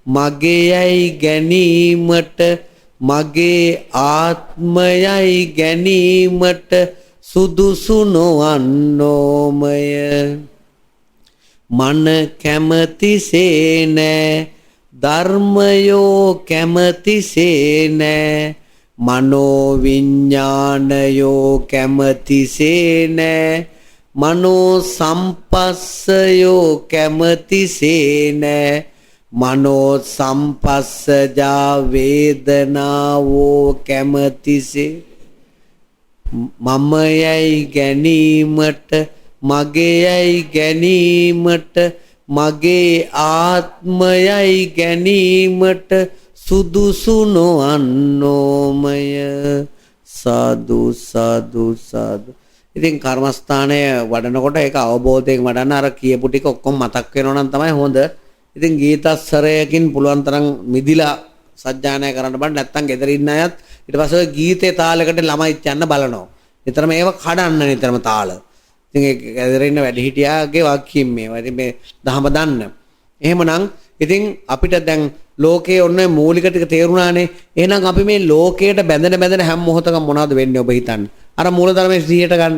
මගේයයි ගැනීමට මගේ ආත්මයයි ගැනීමට සුදුසු නොවන්නෝමය මන කැමැතිසේ නෑ ධර්මයෝ කැමැතිසේ නෑ මනෝ විඤ්ඤාණයෝ කැමැතිසේ නෑ මනෝ සම්පස්සයෝ කැමැතිසේ නෑ මනෝ සම්පස්සජා වේදනාවෝ කැමැතිසේ මමයයි ගැනීමට මගේයයි ගැනීමට මගේ ආත්මයයි ගැනීමට සුදුසු නොවන්නෝමය සාදු සාදු සාදු ඉතින් කර්මස්ථානය වඩනකොට ඒක අවබෝධයෙන් වඩන්න අර කියපු ටික ඔක්කොම මතක් වෙනවා නම් තමයි හොඳ. ඉතින් ගීතස්සරයකින් පුළුවන් තරම් මිදිලා සජ්ජායනා කරන්න බෑ. නැත්තම් ගෙදර ඉන්න අයත් ඊට පස්සේ ඔය ගීතේ තාලයකට ළමයිත් යන්න බලනවා. නිතරම ඒව කඩන්න නිතරම තාල. ඉතින් ඒ ගෙදර ඉන්න වැඩිහිටියාගේ වාක්‍යයෙන් මේවා. ඉතින් මේ දහම දන්න. එහෙමනම් ඉතින් අපිට දැන් ලෝකයේ ඔන්න මූලික ටික තේරුණානේ. එහෙනම් අපි මේ ලෝකයට බැඳෙන හැම මොහොතකම මොනවද වෙන්නේ ඔබ හිතන්නේ? අර මූලධර්මයේ 100ට ගන්න.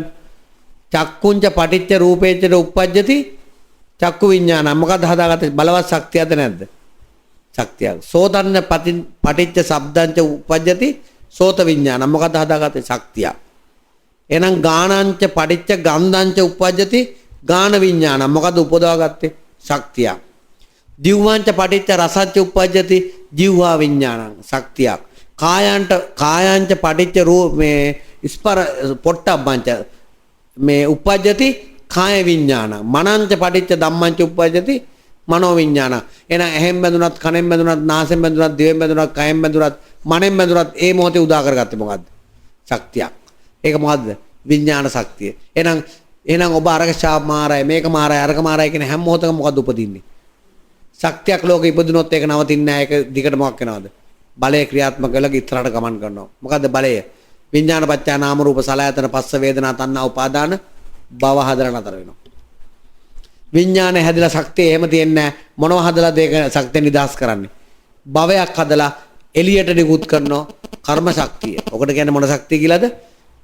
චක්කුංච පටිච්ච රූපේච්ච උප්පජ්ජති චක්කු විඤ්ඤාණ. මොකක්ද හදාගත්තේ? බලවත් ශක්තියද නැද්ද? ශක්තියක්. සෝතන්න පටිච්ච ශබ්දංච උප්පජ්ජති සෝත විඤ්ඤාණ. මොකක්ද හදාගත්තේ? ශක්තියක්. එහෙනම් ගානංච පටිච්ච ගන්ධංච උප්පජ්ජති ගාන විඤ්ඤාණ. මොකද්ද උපදවාගත්තේ? ශක්තියක්. දිව්වාංච පටිච්ච රසංච උප්පජ්ජති ජීවහා විඤ්ඤාණං. ශක්තියක්. කායංච පටිච්ච මේ ස්පර පොට්ටබ්බංච මේ උපජ්ජති කාය විඤ්ඤාණ. මනංච පටිච්ච ධම්මංච උපජ්ජති මනෝ විඤ්ඤාණ. එහෙනම් ඇහෙන් බැඳුනත් කනෙන් බැඳුනත් නාසයෙන් බැඳුනත් දිවෙන් බැඳුනත් කයෙන් බැඳුනත් මනෙන් බැඳුනත් ඒ මොහොතේ උදා කරගත්තේ මොකද්ද? ශක්තියක්. ඒක මොකද්ද? විඤ්ඤාණ ශක්තිය. එහෙනම් ඔබ අරක ශාප මාරයි මේක මාරයි අරක මාරයි කියන හැම මොහොතකම මොකද්ද උපදින්නේ? ශක්තියක් ලෝකෙ ඉපදුනොත් ඒක නවතින්නේ නැහැ. ඒක දිගට මොකක් වෙනවද? බලය ක්‍රියාත්මක කරලා ඉස්සරහට ගමන් කරනවා. මොකද්ද බලය? විඥාන පත්‍යා නාම රූප සලආයතන පස්ස වේදනා තණ්හා උපාදාන භව හදලා නතර වෙනවා. විඥානේ හැදලා ශක්තිය එහෙම තියන්නේ මොනව හදලාද ඒක ශක්තිය නිදහස් කරන්නේ? භවයක් හදලා එළියට නිකුත් කරනවා කර්ම ශක්තිය. ඔකට කියන්නේ මොන ශක්තිය කියලාද?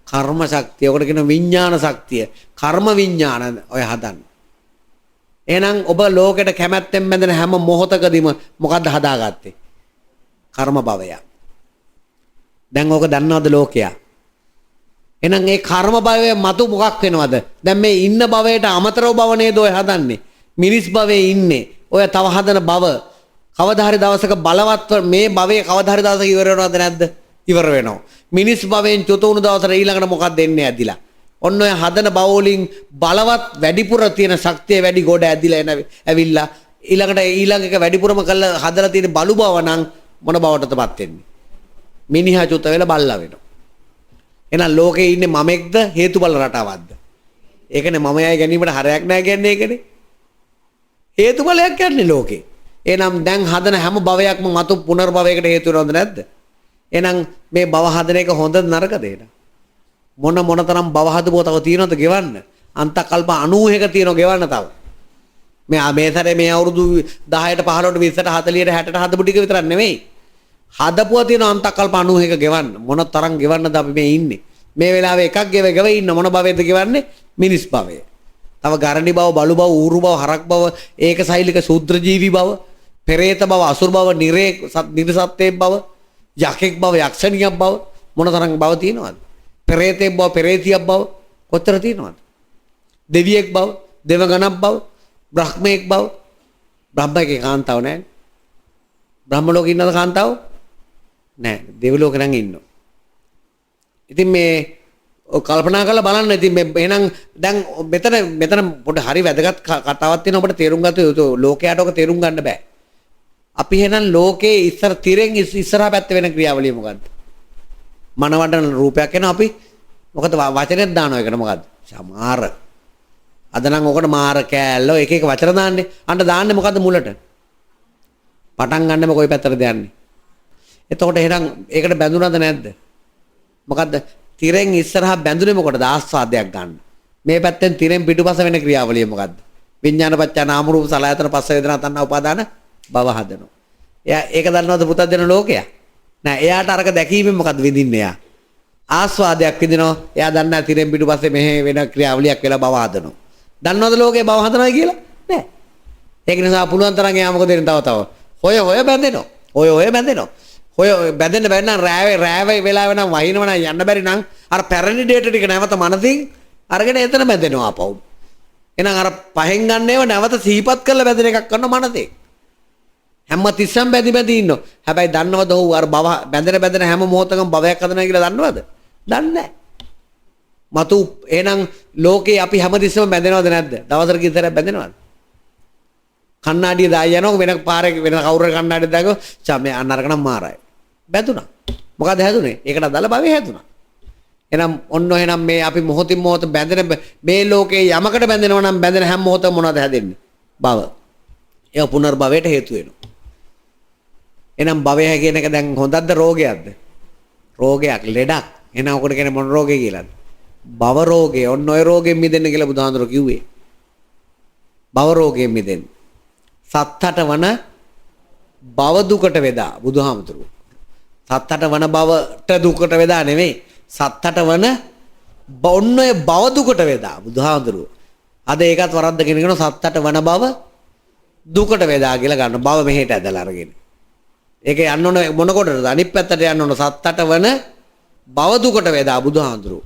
කර්ම ශක්තිය. ඔකට කියන විඥාන ශක්තිය. කර්ම විඥාන ඔය හදන්නේ. එහෙනම් ඔබ ලෝකෙට කැමැත්තෙන් බැඳෙන හැම මොහොතකදීම මොකද්ද හදාගත්තේ? කර්ම භවය. දැන් ඕක දන්නවද ලෝකයා? එහෙනම් ඒ කර්ම භවය මතු මොකක් වෙනවද? දැන් මේ ඉන්න භවයට අමතරව භව නේද ඔය හදන්නේ. මිනිස් භවයේ ඉන්නේ. ඔය තව හදන භව කවදා හරි දවසක බලවත් මේ භවයේ කවදා හරි දවසක ඉවර වෙනවද නැද්ද? ඉවර වෙනවා. මිනිස් භවයෙන් චුත වුණු දවසට ඊළඟට මොකක්ද එන්නේ ඇදිලා? ඔන්න ඔය හදන භව වලින් බලවත් වැඩිපුර තියෙන ශක්තිය වැඩි ගොඩ ඇදිලා ඇවිල්ලා ඊළඟ එක වැඩිපුරම කළා හදලා තියෙන බලු බව නම් මොන බවටදපත් වෙන්නේ? මිනිහා චුත වෙලා බල්ලා වෙනවා. එහෙනම් ලෝකේ ඉන්නේ මමෙක්ද හේතුඵල රටාවක්ද? ඒකනේ මමයි ගැනීමට හරයක් නැහැ කියන්නේ ඒකනේ. හේතුඵලයක් කියන්නේ ලෝකේ. එහෙනම් දැන් හදන හැම භවයක්ම මතු පුනර්භවයකට හේතු වෙනවද නැද්ද? එහෙනම් මේ භව හදන එක හොඳද නරකද එහෙනම්? මොන තරම් භව හදපුවා තව තියෙනවද ගෙවන්න? අන්තකල්ප 90ක තියෙනවා ගෙවන්න තව. මේ සැරේ මේ අවුරුදු 10ට 15ට 20ට 40ට 60ට හදපු ටික විතරක් නෙමෙයි. හදපුවා තියෙන අන්තකල්ප 90ක ගෙවන්න. මොන තරම් ගෙවන්නද අපි මේ ඉන්නේ? මේ වෙලාවේ එකක් ගෙව ඉන්න මොන භවයේද ගෙවන්නේ? මිනිස් භවය. තව ගරණි භව, බලු භව, ඌරු භව, හරක් භව, ඒකසෛලික ශූද්‍ර ජීවි භව, පෙරේත භව, අසුර භව, නිර්සත්ත්වේ භව, යකෙක් භව, යක්ෂණියක් භව මොන තරම් භව තියෙනවද? පෙරේතෙක් භව, පෙරේතියක් භව කොතර තියෙනවද? දෙවියෙක් භව, දෙවගණක් භව, බ්‍රහ්මයෙක් භව. බ්‍රහ්මයේ කාන්තාව නැහැ. බ්‍රහ්ම ලෝකේ ඉන්නද කාන්තාව? නැහැ. දෙවි ලෝකේ නම් ඉන්නවා. ඉතින් මේ කල්පනා කරලා බලන්න. ඉතින් මේ එහෙනම් දැන් මෙතන පොඩි හරි වැදගත් කතාවක් තියෙනවා ඔබට තේරුම් ගන්න යුතු. ලෝකයට ඔක තේරුම් ගන්න බෑ. අපි එහෙනම් ලෝකේ තිරෙන් ඉස්සරහා පැත්තේ වෙන ක්‍රියාවලිය මොකද්ද? මනවඩන රූපයක් එනවා අපි මොකද වචනෙත් දානවා ඒකට මොකද්ද? සමාර. අද නම් ඔකට මාර කෑල්ල එක එක වචන දාන්නේ. අන්න දාන්නේ මොකද්ද මුලට? පටන් ගන්නෙම කොයි පැත්තටද යන්නේ? එතකොට එහෙනම් ඒකට බැඳුනද නැද්ද? මොකද්ද? තිරෙන් ඉස්සරහා බැඳුනේ මොකටද? ආස්වාදයක් ගන්න. මේ පැත්තෙන් තිරෙන් පිටුපස වෙන ක්‍රියාවලිය මොකද්ද? විඥානපච්චා නාම රූප සලආයතන පස්ස වේදනා තණ්හා උපාදාන භව හදනවා. එයා ඒක දන්නවද පුතත් දෙන ලෝකයා? නෑ එයාට අරක දැකීමෙන් මොකද්ද විඳින්නේ එයා? ආස්වාදයක් විඳිනවා. එයා දන්නේ නැහැ තිරෙන් පිටුපස්සේ මෙහෙ වෙන ක්‍රියාවලියක් වෙලා භව හදනවා. දන්නවද ලෝකේ භව හදනවා කියලා? නෑ. ඒක නිසා පුළුවන් තරම් එයා මොකද දෙන්නේ තව හොය බැඳෙනවා. හොය බැඳෙනවා. හොය බැඳෙන්න රෑවේ වෙලාව නම් වහිනව නම් යන්න බැරි නම් අර පැරණි ඩේටා ටික නැවත මනසින් අරගෙන එතන බැඳෙනවා ආපහු. එහෙනම් අර පහෙන් ගන්නේව නැවත සිහිපත් කරලා බැඳෙන එකක් කරන මනසේ. හැම තිස්සම බැඳි ඉන්නෝ. හැබැයි දන්නවද ඔහු අර භව බැඳෙන හැම මොහොතකම භවයක් හදනවා කියලා දන්නවද? දන්නේ නැහැ. මතු එහෙනම් ලෝකේ අපි හැම තිස්සම බැඳෙනවද නැද්ද? දවසට කීතරක් බැඳෙනවද? කණ්ණාඩිය දායි යනවා වෙන පාරේ වෙන කවුරු කණ්ණාඩිය දාගෝ චමේ අන්නරක නම් මාරයි. බැඳුනා. මොකද හැදුනේ? ඒකට අදාළ භවයේ හැදුනා. එහෙනම් ඔන්න එහෙනම් මේ අපි මොහොතින් මොහොත බැඳෙන මේ ලෝකේ යමකට බැඳෙනවා නම් බැඳෙන හැම මොහොතම මොනවද හැදෙන්නේ? භව. ඒක පුනර්භවයට හේතු වෙනවා. එහෙනම් භවය කියන එක දැන් හොඳක්ද රෝගයක්ද? රෝගයක් ලෙඩක්. එහෙනම් ඔකට කියන්නේ මොන රෝගය කියලාද? භව රෝගය. ඔන්න ඔය රෝගයෙන් මිදෙන්න කියලා බුදුහාඳුර කිව්වේ. භව රෝගයෙන් මිදෙන්න. සත්තට වන භව දුකට වේදා බුදුහාමුදුරුවෝ. සත්තට වන භවට දුකට වේදා නෙමෙයි. සත්තට වන ඔන්න ඔය භව දුකට වේදා බුදුහාමුදුරුවෝ. අද ඒකත් වරද්දගෙන කියනවා සත්තට වන භව දුකට වේදා කියලා ගන්න. භව මෙහෙට ඇදලා අරගෙන. ඒක යන්න ඕන මොන කොටද? අනිත් පැත්තට යන්න ඕන සත්තට වන භව දුකට වේදා බුදුහාමුදුරුවෝ.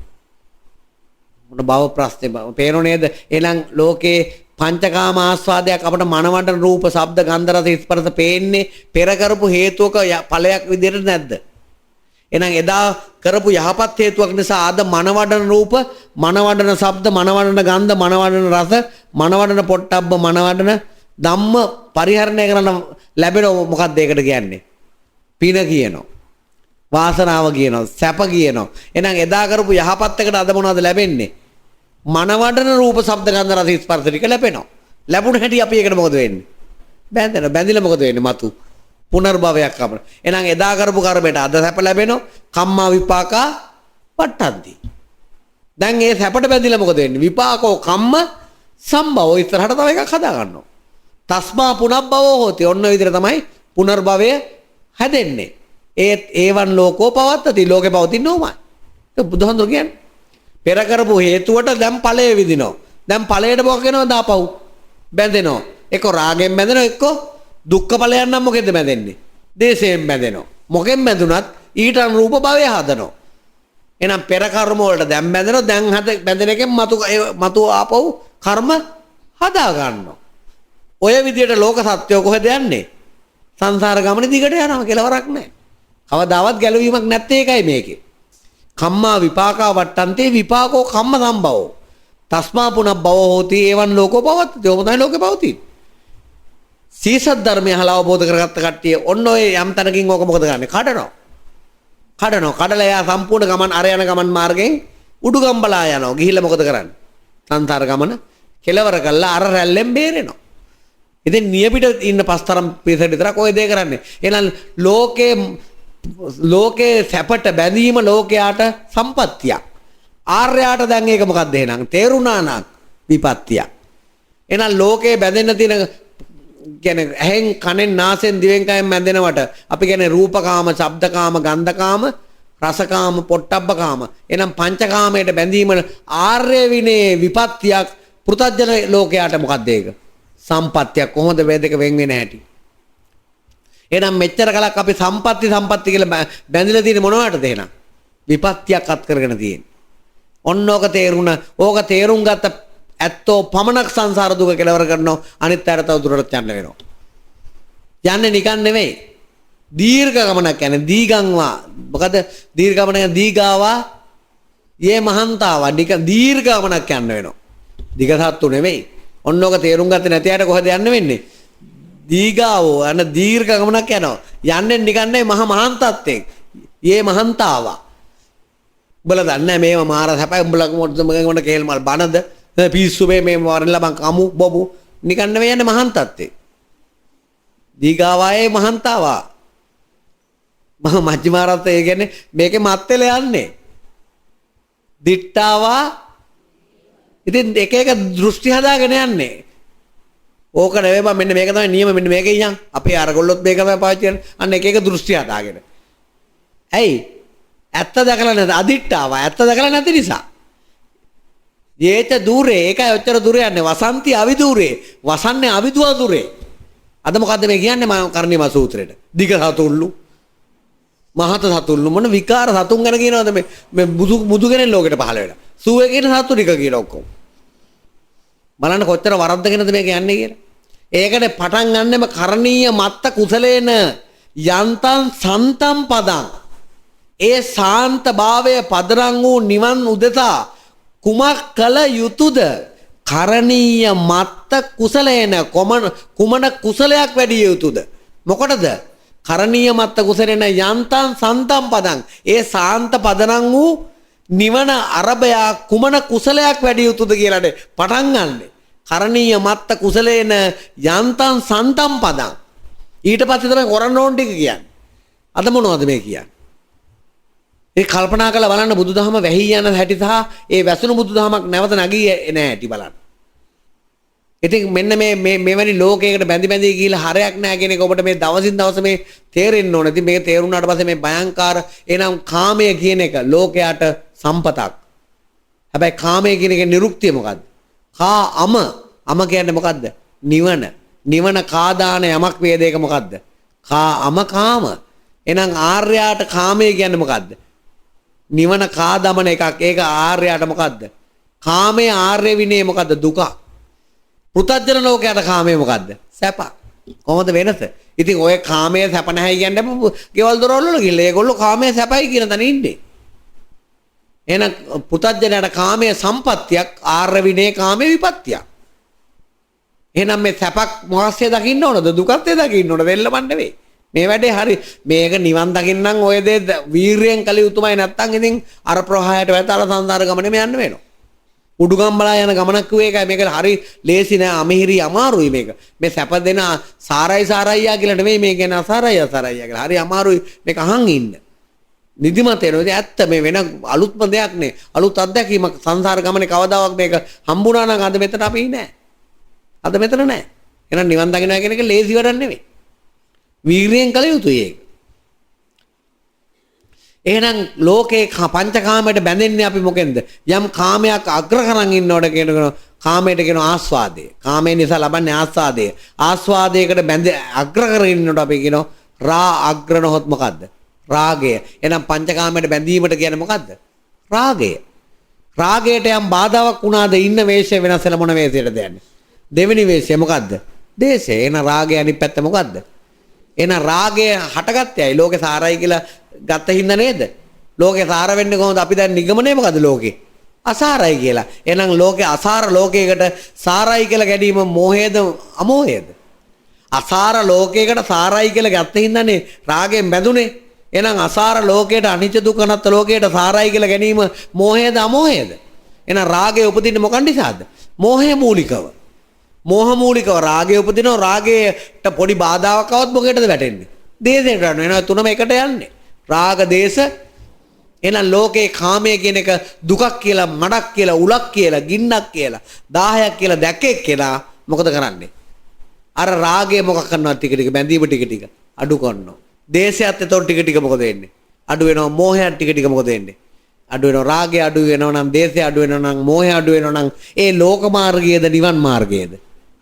මොන භව ප්‍රශ්නේ පේනෝ නේද? එහෙනම් ලෝකේ පංචකාම ආස්වාදයක් අපට මනවඬන රූප, ශබ්ද, ගන්ධ, රස, ස්පර්ශ පේන්නේ පෙර කරපු හේතුවක ඵලයක් විදිහට නැද්ද? එහෙනම් එදා කරපු යහපත් හේතුවක් නිසා අද මනවඬන රූප, මනවඬන ශබ්ද, මනවඬන ගන්ධ, මනවඬන රස, මනවඬන පොට්ටබ්බ, මනවඬන ධම්ම පරිහරණය කරන ලැබෙන මොකක්ද ඒකට කියන්නේ? පින කියනවා. වාසනාව කියනවා. සැප කියනවා. එහෙනම් එදා කරපු යහපත් එකට අද මොනවද ලැබෙන්නේ? මනවඩන රූප ශබ්ද ගන්ධ රස ස්පර්ශ ටික ලැබෙනවා. ලැබුණ හැටි අපි ඒකට මොකද වෙන්නේ? බැඳිලා මොකද වෙන්නේ? මතු පුනර්භවයක් අපර. එහෙනම් එදා කරපු කර්මයට අද සැප ලැබෙනවා. කම්මා විපාකා පට්ටන්ති. දැන් ඒ සැපට බැඳිලා මොකද වෙන්නේ? විපාකෝ කම්ම සම්භවෝ ඉස්සරහට තව එකක් හදා ගන්නවා. තස්මා පුනබ්බවෝ හෝති. ඔන්න ඔය විදිහට තමයි පුනර්භවය හැදෙන්නේ. ඒවන් ලෝකෝ පවත්තති. ලෝකේ පවතින්නේ ඕමයි. ඒක බුදුහාමුදුරු කියන්නේ. පෙර කරපු හේතුවට දැන් ඵලය විදිනවා. දැන් ඵලයට මොකක් වෙනවද ආපහු? බැඳෙනවා. එක්ක රාගෙන් බැඳෙනවා, එක්ක දුක්ඛ ඵලයන් නම් මොකෙන්ද බැඳෙන්නේ? දේශයෙන් බැඳෙනවා. මොකෙන් බැඳුනත් ඊට අනුරූප භවය හදනවා. එහෙනම් පෙර කර්ම වලට දැන් බැඳෙනවා දැන් බැඳෙන එකෙන් මතු ආපහු කර්ම හදා ගන්නවා. ඔය විදියට ලෝක සත්‍යය කොහෙද යන්නේ? සංසාර ගමනේ දිගට යනවා කෙලවරක් නැහැ. කවදාවත් ගැලවීමක් නැත්තේ ඒකයි මේකේ. කම්මා විපාකා වට්ටන්තේ විපාකෝ කම්ම සම්භවෝ. තස්මා පුනබ්බවෝ හෝති එවං ලෝකෝ පවත්තති. ඔබයි ලෝකේ පවතී. සීසත් ධර්මය අහලා අවබෝධ කරගත්ත කට්ටිය ඔන්න ඔය යම් තැනකින් ඕක මොකද කරන්නේ? කඩනවා. කඩලා එයා සම්පූර්ණ ගමන් අර යන ගමන් මාර්ගයෙන් උඩුගම්බලා යනවා. ගිහිල්ලා මොකද කරන්නේ? සංසාර ගමන කෙලවර කළා අර රැල්ලෙන් බේරෙනවා. ඉතින් නියපිට ඉන්න පස්තරම් පිරිසට විතරක් ඔය දේ කරන්නේ. එහෙනම් ලෝකේ සැපට බැඳීම ලෝකයාට සම්පත්තියක්. ආර්යයාට දැන් ඒක මොකක්ද එහෙනම්? තේරුණා නම් විපත්තියක්. එහෙනම් ලෝකේ බැඳෙන්න තියෙන කියන්නේ ඇහෙන් කනෙන් නාසයෙන් දිවෙන් කයෙන් බැඳෙනවට අපි කියන්නේ රූපකාම, ශබ්දකාම, ගන්ධකාම, රසකාම, පොට්ටබ්බකාම. එහෙනම් පංචකාමයට බැඳීම ආර්ය විනේ විපත්තියක්. පෘථග්ජන ලෝකයාට මොකක්ද ඒක? සම්පත්තියක්. කොහොමද මේ දෙක වෙන් වෙන්නේ හැටි? එහෙනම් මෙච්චර කලක් අපි සම්පත්ති කියලා බැඳිලා තියෙන මොනවටද එහෙනම්? විපත්තියක් අත් කරගෙන තියෙන්නේ. ඔන්නෝක තේරුණ ඕක තේරුම් ගත්ත ඇත්තෝ පමණක් සංසාර දුක කෙලවර කරනවා. අනිත් පැයට තව දුරට යන්න වෙනවා. යන්නේ නිකන් නෙමෙයි. දීර්ඝ ගමනක් යන්නේ දීගංවා. මොකද දීර්ඝ ගමන දීගාවා යේ මහන්තාවා. නිකන් දීර්ඝ ගමනක් යන්න වෙනවා. දිගසත්තු නෙමෙයි. ඔන්නෝක තේරුම් ගත්තේ නැති අයට කොහෙද යන්න වෙන්නේ? දීගාවෝ අන දීර්ඝ ගමනක් යනවා. යන්නේ නිකන් නෙමෙයි මහා මහන්තත්යෙන්. යේ මහන්තාවා. උඹලා දන්නේ මේව මාර හැපයි උඹලා මොකද කේල් මල් බනද පිස්සු මේ වරලා බං කමු බොබු නිකන් නෙවෙයි යන්නේ මහන්තත්ේ. දීගාවායේ මහන්තාවා. මජ්ක්‍ධිමාරත් ඒ කියන්නේ මේකේ මත්තල යන්නේ. දිට්ඨාවා ඉතින් එක එක දෘෂ්ටි හදාගෙන යන්නේ. ඕක නෙවෙයි මම මෙන්න මේක තමයි නියම මෙන්න මේක ඉයන්. අපේ අරගොල්ලොත් මේක තමයි පාවිච්චි කරන්නේ. අන්න එක එක දෘෂ්ටි හදාගෙන. ඇයි? ඇත්ත දැකලා නැත අදිට්ඨාවා. ඇත්ත දැකලා නැති නිසා. යේත දුරේ ඒකයි ඔච්චර දුර යන්නේ වසන්ති අවිදුරේ වසන්නේ අවිදුව දුරේ. අද මොකද්ද මේ කියන්නේ මම කර්ණීය සූත්‍රයට? දිග සතුල්ලු මහත සතුල්ලු මොන විකාර සතුන් ගැන කියනවද මේ බුදු කෙනෙක් ලෝකෙට පහළ වෙලා. සූවේ කියන සතු ටික කියන ඔක්කොම. බලන්න කොච්චර වරද්දගෙනද මේක යන්නේ කියලා. ඒකට පටන් ගන්නෙම කරණීය මත්ත කුසලේන යන්තං සන්තම් පදං. ඒ සාන්ත භාවය පදරං වූ නිවන් උදෙසා කුමක් කළ යුතුද? කරණීය මත්ත කුසලේන කුමන කුසලයක් වැඩි යුතුද? මොකටද? කරණීය මත්ත කුසලේන යන්තං සන්තම් පදං. ඒ සාන්ත පදනම් වූ නිවන අරබයා කුමන කුසලයක් වැඩි යුතුද කියලානේ පටන් ගන්නෙ. කරණීය මත්ත කුසලේන යන්තං සන්තම් පදං. ඊට පස්සේ තමයි කරන්න ඕන ටික කියන්නේ. අද මොනවද මේ කියන්නේ? ඒ කල්පනා කරලා බලන්න බුදුදහම වැහි යන හැටි සහ ඒ වැසුණු බුදුදහමක් නැවත නැගී එන හැටි බලන්න. ඉතින් මෙන්න මෙවැනි ලෝකයකට බැඳි ගිහිල්ලා හරයක් නැහැ කියන එක ඔබට මේ දවසින් දවස මේ තේරෙන්න ඕන. ඉතින් මේක තේරුණාට පස්සේ මේ භයංකාර එනම් කාමය කියන එක ලෝකයට සම්පතක්. හැබැයි කාමය කියන එකේ නිරුක්තිය මොකද්ද? අම කියන්නේ මොකද්ද? නිවන කාදාන යමක් වේද ඒක මොකද්ද? කාම. එහෙනම් ආර්යයාට කාමය කියන්නේ මොකද්ද? නිවන කාදමන එකක්. ඒක ආර්යයාට මොකද්ද? කාමයේ ආර්ය විනය මොකද්ද? දුක. පෘථග්ජන ලෝකයට කාමයේ මොකද්ද? සැප. කොහොමද වෙනස? ඉතින් ඔය කාමයේ සැප නැහැ කියන්නේ ගෙවල් දොරවල් වල ගිහලා ඒගොල්ලෝ කාමයේ සැපයි කියන තැන ඉන්නේ. එහෙනම් පෘථග්ජනයට කාමයේ සම්පත්තියක් ආර්ය විනය කාමයේ විපත්තියක්. එහෙනම් මේ සැපක් මොහොස්සේ දකින්න ඕනද? දුකත් දකින්න ඕනද? දෙල්ලමන් නෙවෙයි. මේ වැඩේ හරි මේක නිවන් දකින්නම් ඔය දේ වීරියෙන් කළ යුතුමයි නැත්තම් ඉතින් අර ප්‍රවාහයට වැටලා සංසාර ගමනේම යන්න වෙනවා. උඩුගම්බලා යන ගමනක් වූ එකයි මේක හරි ලේසි නෑ අමහිරි අමාරුයි මේක. මේ සැප දෙන සාරයියා කියලා නෙවෙයි මේ කියන්නේ අසාරයියා කියලා. හරි අමාරුයි මේක අහන් ඉන්න. නිදිමත එනවා. ඉතින් ඇත්ත මේ වෙන අලුත්ම දෙයක් නේ. අලුත් අත්දැකීමක් සංසාර ගමනේ කවදාවත් මේක හම්බුණා නම් අද මෙතන අපි නෑ. අද මෙතන නෑ. එහෙනම් නිවන් දකින්නවා කියන එක ලේසි වැඩක් නෙවෙයි. වීරියෙන් කළ යුතුයි ඒක. එහෙනම් ලෝකේ පංචකාමයට බැඳෙන්නේ අපි මොකෙන්ද? යම් කාමයක් අග්‍ර කරන් ඉන්නවට කියන කාමයට කියන ආස්වාදය. කාමය නිසා ලබන්නේ ආස්වාදය. ආස්වාදයකට බැඳ අග්‍ර කරගෙන ඉන්නවට අපි කියනවා අග්‍ර නොහොත් මොකද්ද? රාගය. එහෙනම් පංචකාමයට බැඳීමට කියන්නේ මොකද්ද? රාගය. රාගයට යම් බාධාවක් වුණාද ඉන්න වේශය වෙනස් වෙලා මොන වේශයටද යන්නේ? දෙවෙනි වේශය මොකද්ද? දේශය. එන රාගය අනිත් පැත්ත මොකද්ද? එන රාගය හටගත්තේ ඇයි? ලෝකේ සාරයි කියලා ගත්ත හින්දා නේද? ලෝකේ සාර වෙන්නේ කොහොමද? අපි දැන් නිගමනය මොකද්ද ලෝකේ? අසාරයි කියලා. එහෙනම් ලෝකේ අසාර ලෝකයකට සාරයි කියලා ගැනීම මෝහයද අමෝහයද? අසාර ලෝකයකට සාරයි කියලා ගත්ත හින්දානේ රාගයෙන් බැඳුනේ. එහෙනම් අසාර ලෝකයට අනිත්‍ය දුක්ඛ අනාත්ම ලෝකයට සාරයි කියලා ගැනීම මෝහයද අමෝහයද? එහෙනම් රාගය උපදින්නේ මොකන් නිසාද? මෝහය මූලිකව. මෝහ මූලිකව රාගය උපදිනවා. රාගයට පොඩි බාධාවක් આવත් මොකේටද වැටෙන්නේ? දේශයට යනවා. එහෙනම් තුනම එකට යන්නේ. රාග දේශ. එහෙනම් ලෝකේ කාමය කියන එක දුකක් කියලා, මඩක් කියලා, උලක් කියලා, ගින්නක් කියලා, 1000ක් කියලා දැක්කෙක් කියලා මොකද කරන්නේ? අර රාගය මොකක් කරනවද? ටික ටික බැඳීම ටික ටික අඩු කරනවා. දේශයත් එතකොට ටික ටික මොකද වෙන්නේ? අඩු වෙනවා. මෝහයත් ටික ටික මොකද වෙන්නේ? අඩු වෙනවා. රාගය අඩු වෙනවා නම්, දේශය අඩු වෙනවා නම්, මෝහය අඩු වෙනවා නම් ඒ ලෝක මාර්ගයේද නිවන් මාර්ගයේද?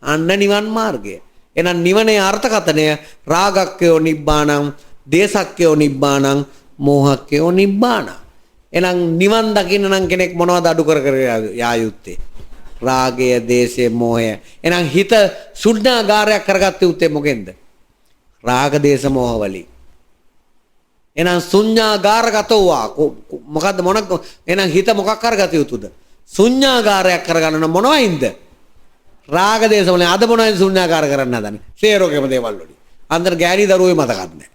අන්න නිවන් මාර්ගය. එහෙනම් නිවනේ අර්ථකථනය රාගක්කයෝ නිබ්බාණං, දේශක්කයෝ නිබ්බාණං, මෝහක්කයෝ නිබ්බාණං. එහෙනම් නිවන් දකින්න නම් කෙනෙක් මොනවද අඩු කර කර යා යුත්තේ? රාගය, දේශය, මෝහය. එහෙනම් හිත ශුන්‍යාගාරයක් කරගත්තේ උත්තේ මොකෙන්ද? රාග, දේශ, මෝහ වලින්. එහෙනම් ශුන්‍යාගාරගතෝවා මොකද්ද මොනක්? එහෙනම් හිත මොකක් කරගත යුතුද? ශුන්‍යාගාරයක් කරගන්න මොනවයින්ද? රාග, දේශ වලින්. අද මොනවයින්ද ශුන්‍යාගාර කරන්න හදන්නේ? සේරෝගේම දේවල් වලින්. අන්තර ගෑණි දරුවෝ මතකත් නැහැ.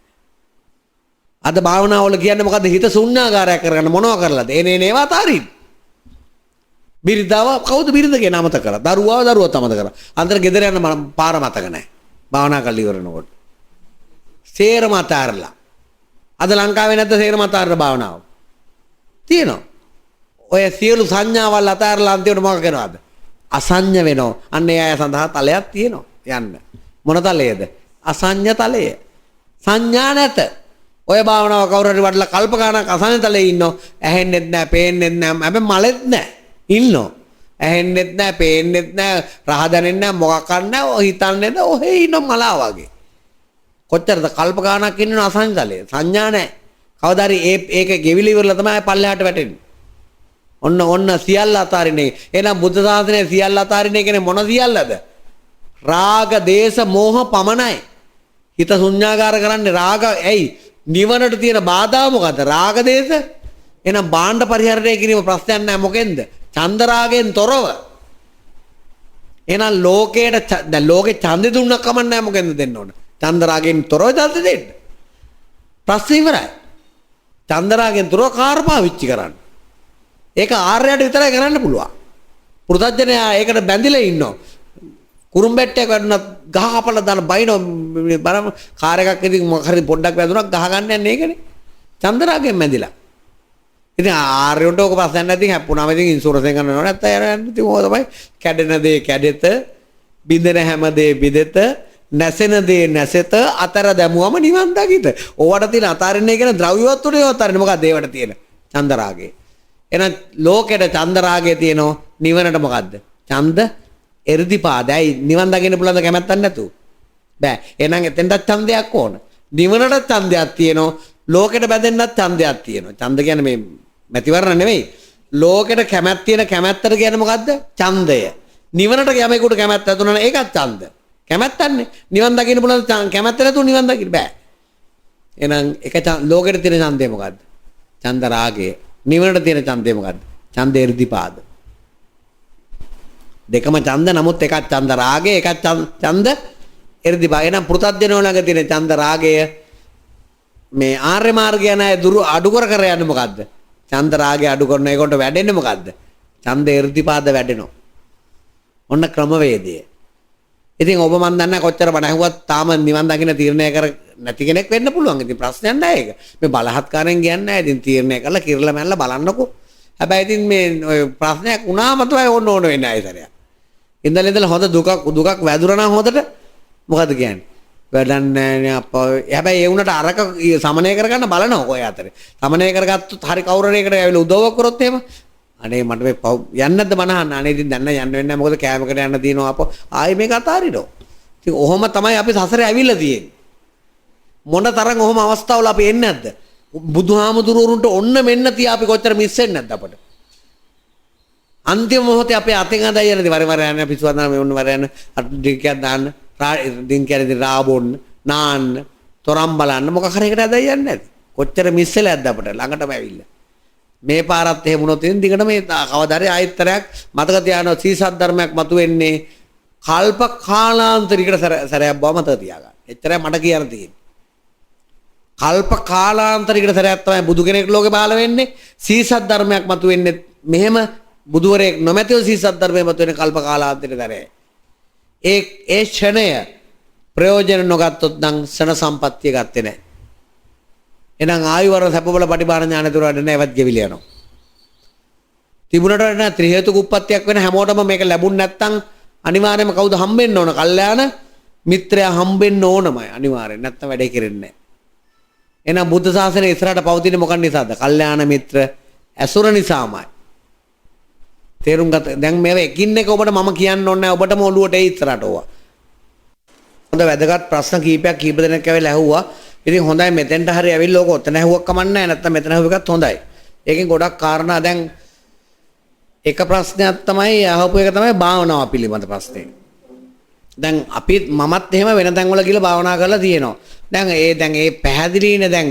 අද භාවනාවල කියන්නේ මොකද්ද? හිත ශුන්‍යාගාරයක් කරගන්න මොනව කරලාද? එනේ නේවා තාරින්. බිරිඳව කවුද බිරිඳගේ නමත කරා? දරුවව තමත කරා. අන්තර ගෙදර යන පාර මතක නැහැ. භාවනා කරලා ඉවරනකොට. සේරම අතාරලා. අද ලංකාවේ නැද්ද සේරම අතාරන භාවනාව? තියෙනවා. ඔය සියලු සංඥාවල් අතාරලා අන්තිමට මොකක් කරනවද? අසඤ්ඤ වෙනවා. අන්න ඒ අය සඳහා තලයක් තියෙනවා. යන්න. මොන තලයේද? අසඤ්ඤ තලය. සංඥා නැත. ඔය භාවනාව කවුරු හරි වඩලා කල්ප ගානක් අසඤ්ඤ තලයේ ඉන්නෝ. ඇහෙන්නෙත් නැහැ, පේන්නෙත් නැහැ, හැබැයි මලෙත් නැහැ. ඉන්නෝ. ඇහෙන්නෙත් නැහැ, පේන්නෙත් නැහැ, රහ දැනෙන්නේ නැහැ, මොකක් නැහැ, ඔය හිතන්නේ නැහැ, ඔහේ ඉන්නෝ මලා වගේ. කොච්චරද කල්ප ගානක් ඉන්නන අසඤ්ඤ තලයේ. සංඥා නැහැ. කවදා හරි ඒක ගෙවිලි ඉවරලා තමයි පල්ලෙහාට වැටෙන්නේ. ඔන්න සියල්ල අතාරින්නේ. එහෙනම් බුද්ධ ශාසනයේ සියල්ල අතාරින්නේ කියන්නේ මොන සියල්ලද? රාග, දේශ, මෝහ පමණයි. හිත ශුන්‍යාගාර කරන්නේ රාග. ඇයි? නිවනට තියෙන බාධා මොකද්ද? රාග, දේශ. එහෙනම් භාණ්ඩ පරිහරණය කිරීම ප්‍රශ්නයක් නැහැ. මොකෙන්ද? චන්ද රාගයෙන් තොරව. එහෙනම් ලෝකයට දැන් ලෝකේ ඡන්දෙ දුන්නක් කමක් නැහැ. මොකෙන්ද දෙන්න ඕන? චන්ද රාගයෙන් තොරව ඡන්ද දෙන්න. ප්‍රශ්න ඉවරයි. චන්ද රාගයෙන් තොරව කාර් පාවිච්චි කරන්න. ඒක ආර්යයට විතරයි කරන්න පුළුවන්. පුරුතඥයා ඒකට බැඳිලා ඉන්නවා. කුරුම්බැට්ටයක් වැදුනත් ගහ කපලා දාන බයිනෝ බලමු කාර් එකක් ඉතින් මොකක් හරි පොඩ්ඩක් වැදුනක් ගහ ගන්න යන්නේ ඒකනේ. චන්දරාගෙන් මැදිලා. ඉතින් ආර්යොන්ට ඕක ප්‍රශ්නයක් නැති හැප්පුණාම ඉතින් ඉන්ෂුරන්ස් එක ගන්නව නැත්නම් යනවා ඉතින් ඕක තමයි කැඩෙන දේ කැඩෙත බින්දෙන හැම දේ බිදෙත නැසෙන දේ නැසෙත අතර දැමුවම නිවන් දකිත. ඕවට තියෙන අතාරින්නේ කියන ද්‍රව්‍යවත් උනේ අතාරින්නේ මොකක්ද ඒවට තියෙන චන්දරාගේ. එහෙනම් ලෝකෙට චන්දරාගේ තියෙනවා නිවනට මොකද්ද? ඡන්ද එ르දිපාදයි නිවන් දකින්න පුළුවන් ද කැමැත්තක් නැතු. බෑ. එහෙනම් එතෙන්ට ඡන්දයක් ඕන. නිවනට ඡන්දයක් තියෙනවා. ලෝකෙට බැඳෙන්නත් ඡන්දයක් තියෙනවා. ඡන්ද කියන්නේ මේ මැතිවරණ නෙවෙයි. ලෝකෙට කැමැත්ත තියෙන කැමැත්තට කියන්නේ මොකද්ද? ඡන්දය. නිවනට යමෙකුට කැමැත්ත ඇතුණා නම් ඒකත් ඡන්ද. කැමැත්තන්නේ. නිවන් දකින්න පුළුවන් කැමැත්ත නැතුව නිවන් දකින්න බෑ. එහෙනම් එක ලෝකෙට තියෙන ඡන්දය මොකද්ද? ඡන්ද රාගය. නිවනට තියෙන ඡන්දය මොකද්ද? ඡන්ද එ르දිපාද. දෙකම ඡන්ද නමුත් එකක් ඡන්ද රාගය එකක් ඡන්ද එ르දිපාද. එහෙනම් පෘථග්ජනෝ ළඟ තියෙන ඡන්ද රාගය මේ ආර්ය මාර්ගය නැය දුරු අඩු කර කර යන්නේ මොකද්ද? ඡන්ද රාගය අඩු කරන එකට වැඩෙන්නේ මොකද්ද? ඡන්ද එ르දිපාද වැඩෙනවා. ඔන්න ක්‍රමවේදය. ඉතින් ඔබ මන් දන්නේ කොච්චර බණ ඇහුවත් තාම නිවන් දකින්න තීරණය කර නැති කෙනෙක් වෙන්න පුළුවන්. ඉතින් ප්‍රශ්නයක් නැහැ ඒක. මේ බලහත්කාරයෙන් කියන්නේ නැහැ. ඉතින් තීරණය කරලා කිරලා මැල්ල බලන්නකෝ. හැබැයි ඉතින් මේ ඔය ප්‍රශ්නයක් වුණාම තමයි ඕන වෙන්නේ ආයෙසරයක්. ඉඳලා හොඳ දුකක් වැදුරා නම් හොඳට මොකද කියන්නේ? වැඩන්නේ නේ අප්පා. හැබැයි ඒ වුණාට අරක සමනය කරගන්න බලනවා ඔය අතරේ. සමනය කරගත්තොත් හරි කවුරුරේකට ඇවිල්ලා උදව්වක් කරොත් එහෙම අනේ මට මේ යන්න නැද්ද බනහන්න. අනේ ඉතින් දැන් යන්න වෙන්නේ නැහැ. මොකද කෑමකට යන්න තියෙනවා අපෝ. ආයේ මේක අතාරිනවා. ඉතින් ඔහොම තමයි අපි සසරේ ඇවිල්ලා තියෙන්නේ. මොන තරම් ඔහොම අවස්ථාවල අපි එන්නේ නැද්ද? බුදුහාමුදුරුවන්ට ඔන්න මෙන්න තියා අපි කොච්චර මිස් වෙන්නේ නැද්ද අපට. අන්තිම මොහොතේ අපේ අතෙන් අදයි යනදී වර යන පිස්සුවදන මේ ඔන්න වර යන ඩිංකයක් දාන්න ඩිංකයේදී රාබොන්න නාන්න තොරම් බලන්න මොකක් හරි එකට අදයි යන්නේ නැද්ද. කොච්චර මිස් වෙලාද අපට ළඟටම ඇවිල්ලා. මේ පාරත් එහෙම වුණොත් ඉතින් දිගට මේ කවදාරි ආයතරයක් මතක තියාගන්න සීසත් ධර්මයක් මතුවෙන්නේ කල්ප කාලාන්තරිකට සැරයක් බව මතක තියාගන්න. එච්චරයි මට කියන්න තියෙන්නේ. කල්ප කාලාන්තරිකට සැරයක් තමයි බුදු කෙනෙක් ලෝකේ පහළ වෙන්නේ. සීසත් ධර්මයක් මතුවෙන්නේ මෙහෙම බුදුවරයෙක් නොමැතිව සීසත් ධර්මයක් මතුවෙන්නේ කල්ප කාලාන්තරිකට සැරේ. ඒ ක්ෂණය ප්‍රයෝජන නොගත්තොත් නම් සන සම්පත්තිය ගත්තේ නැහැ. එහෙනම් ආයුවර සැපබල පටිභාන ඥාන දුරවන්න නැවත් ගෙවිල යනවා. තිබුණට නෑ ත්‍රි හේතුක උප්පත්තියක් වෙන හැමෝටම මේක ලැබුණ නැත්නම් අනිවාර්යයෙන්ම කවුද හම්බෙන්න ඕන? කල්යාණ මිත්‍රයා හම්බෙන්න ඕනමයි අනිවාර්යෙන්. නැත්නම් වැඩේ කෙරෙන්නේ නෑ. එහෙනම් බුද්ධ ශාසනය ඉස්සරහට පවතින්නේ මොකක් නිසාද? කල්යාණ මිත්‍ර ඇසුර නිසාමයි. තේරුම් ගත. දැන් මේව එකින් එක ඔබට මම කියන්න ඕනේ නෑ. ඔබටම ඔළුවට ඒ ඉස්සරහට ඕවා. හොඳ වැදගත් ප්‍රශ්න කීප දෙනෙක් ඇවිල්ලා ඇහුවා. ඉතින් හොඳයි මෙතෙන්ට හරි ඇවිල්ලා ඕක ඔතන ඇහුවක් කමන්නේ නැහැ. නැත්නම් මෙතන ඇහුව එකත් හොඳයි. ඒකෙන් ගොඩක් කාරණා දැන් එක ප්‍රශ්නයක් තමයි අහපු එක තමයි භාවනාව පිළිබඳ ප්‍රශ්නේ. දැන් අපි මමත් එහෙම වෙන තැන්වල ගිහලා භාවනා කරලා තියෙනවා. දැන් ඒ පැහැදිලිනේ දැන්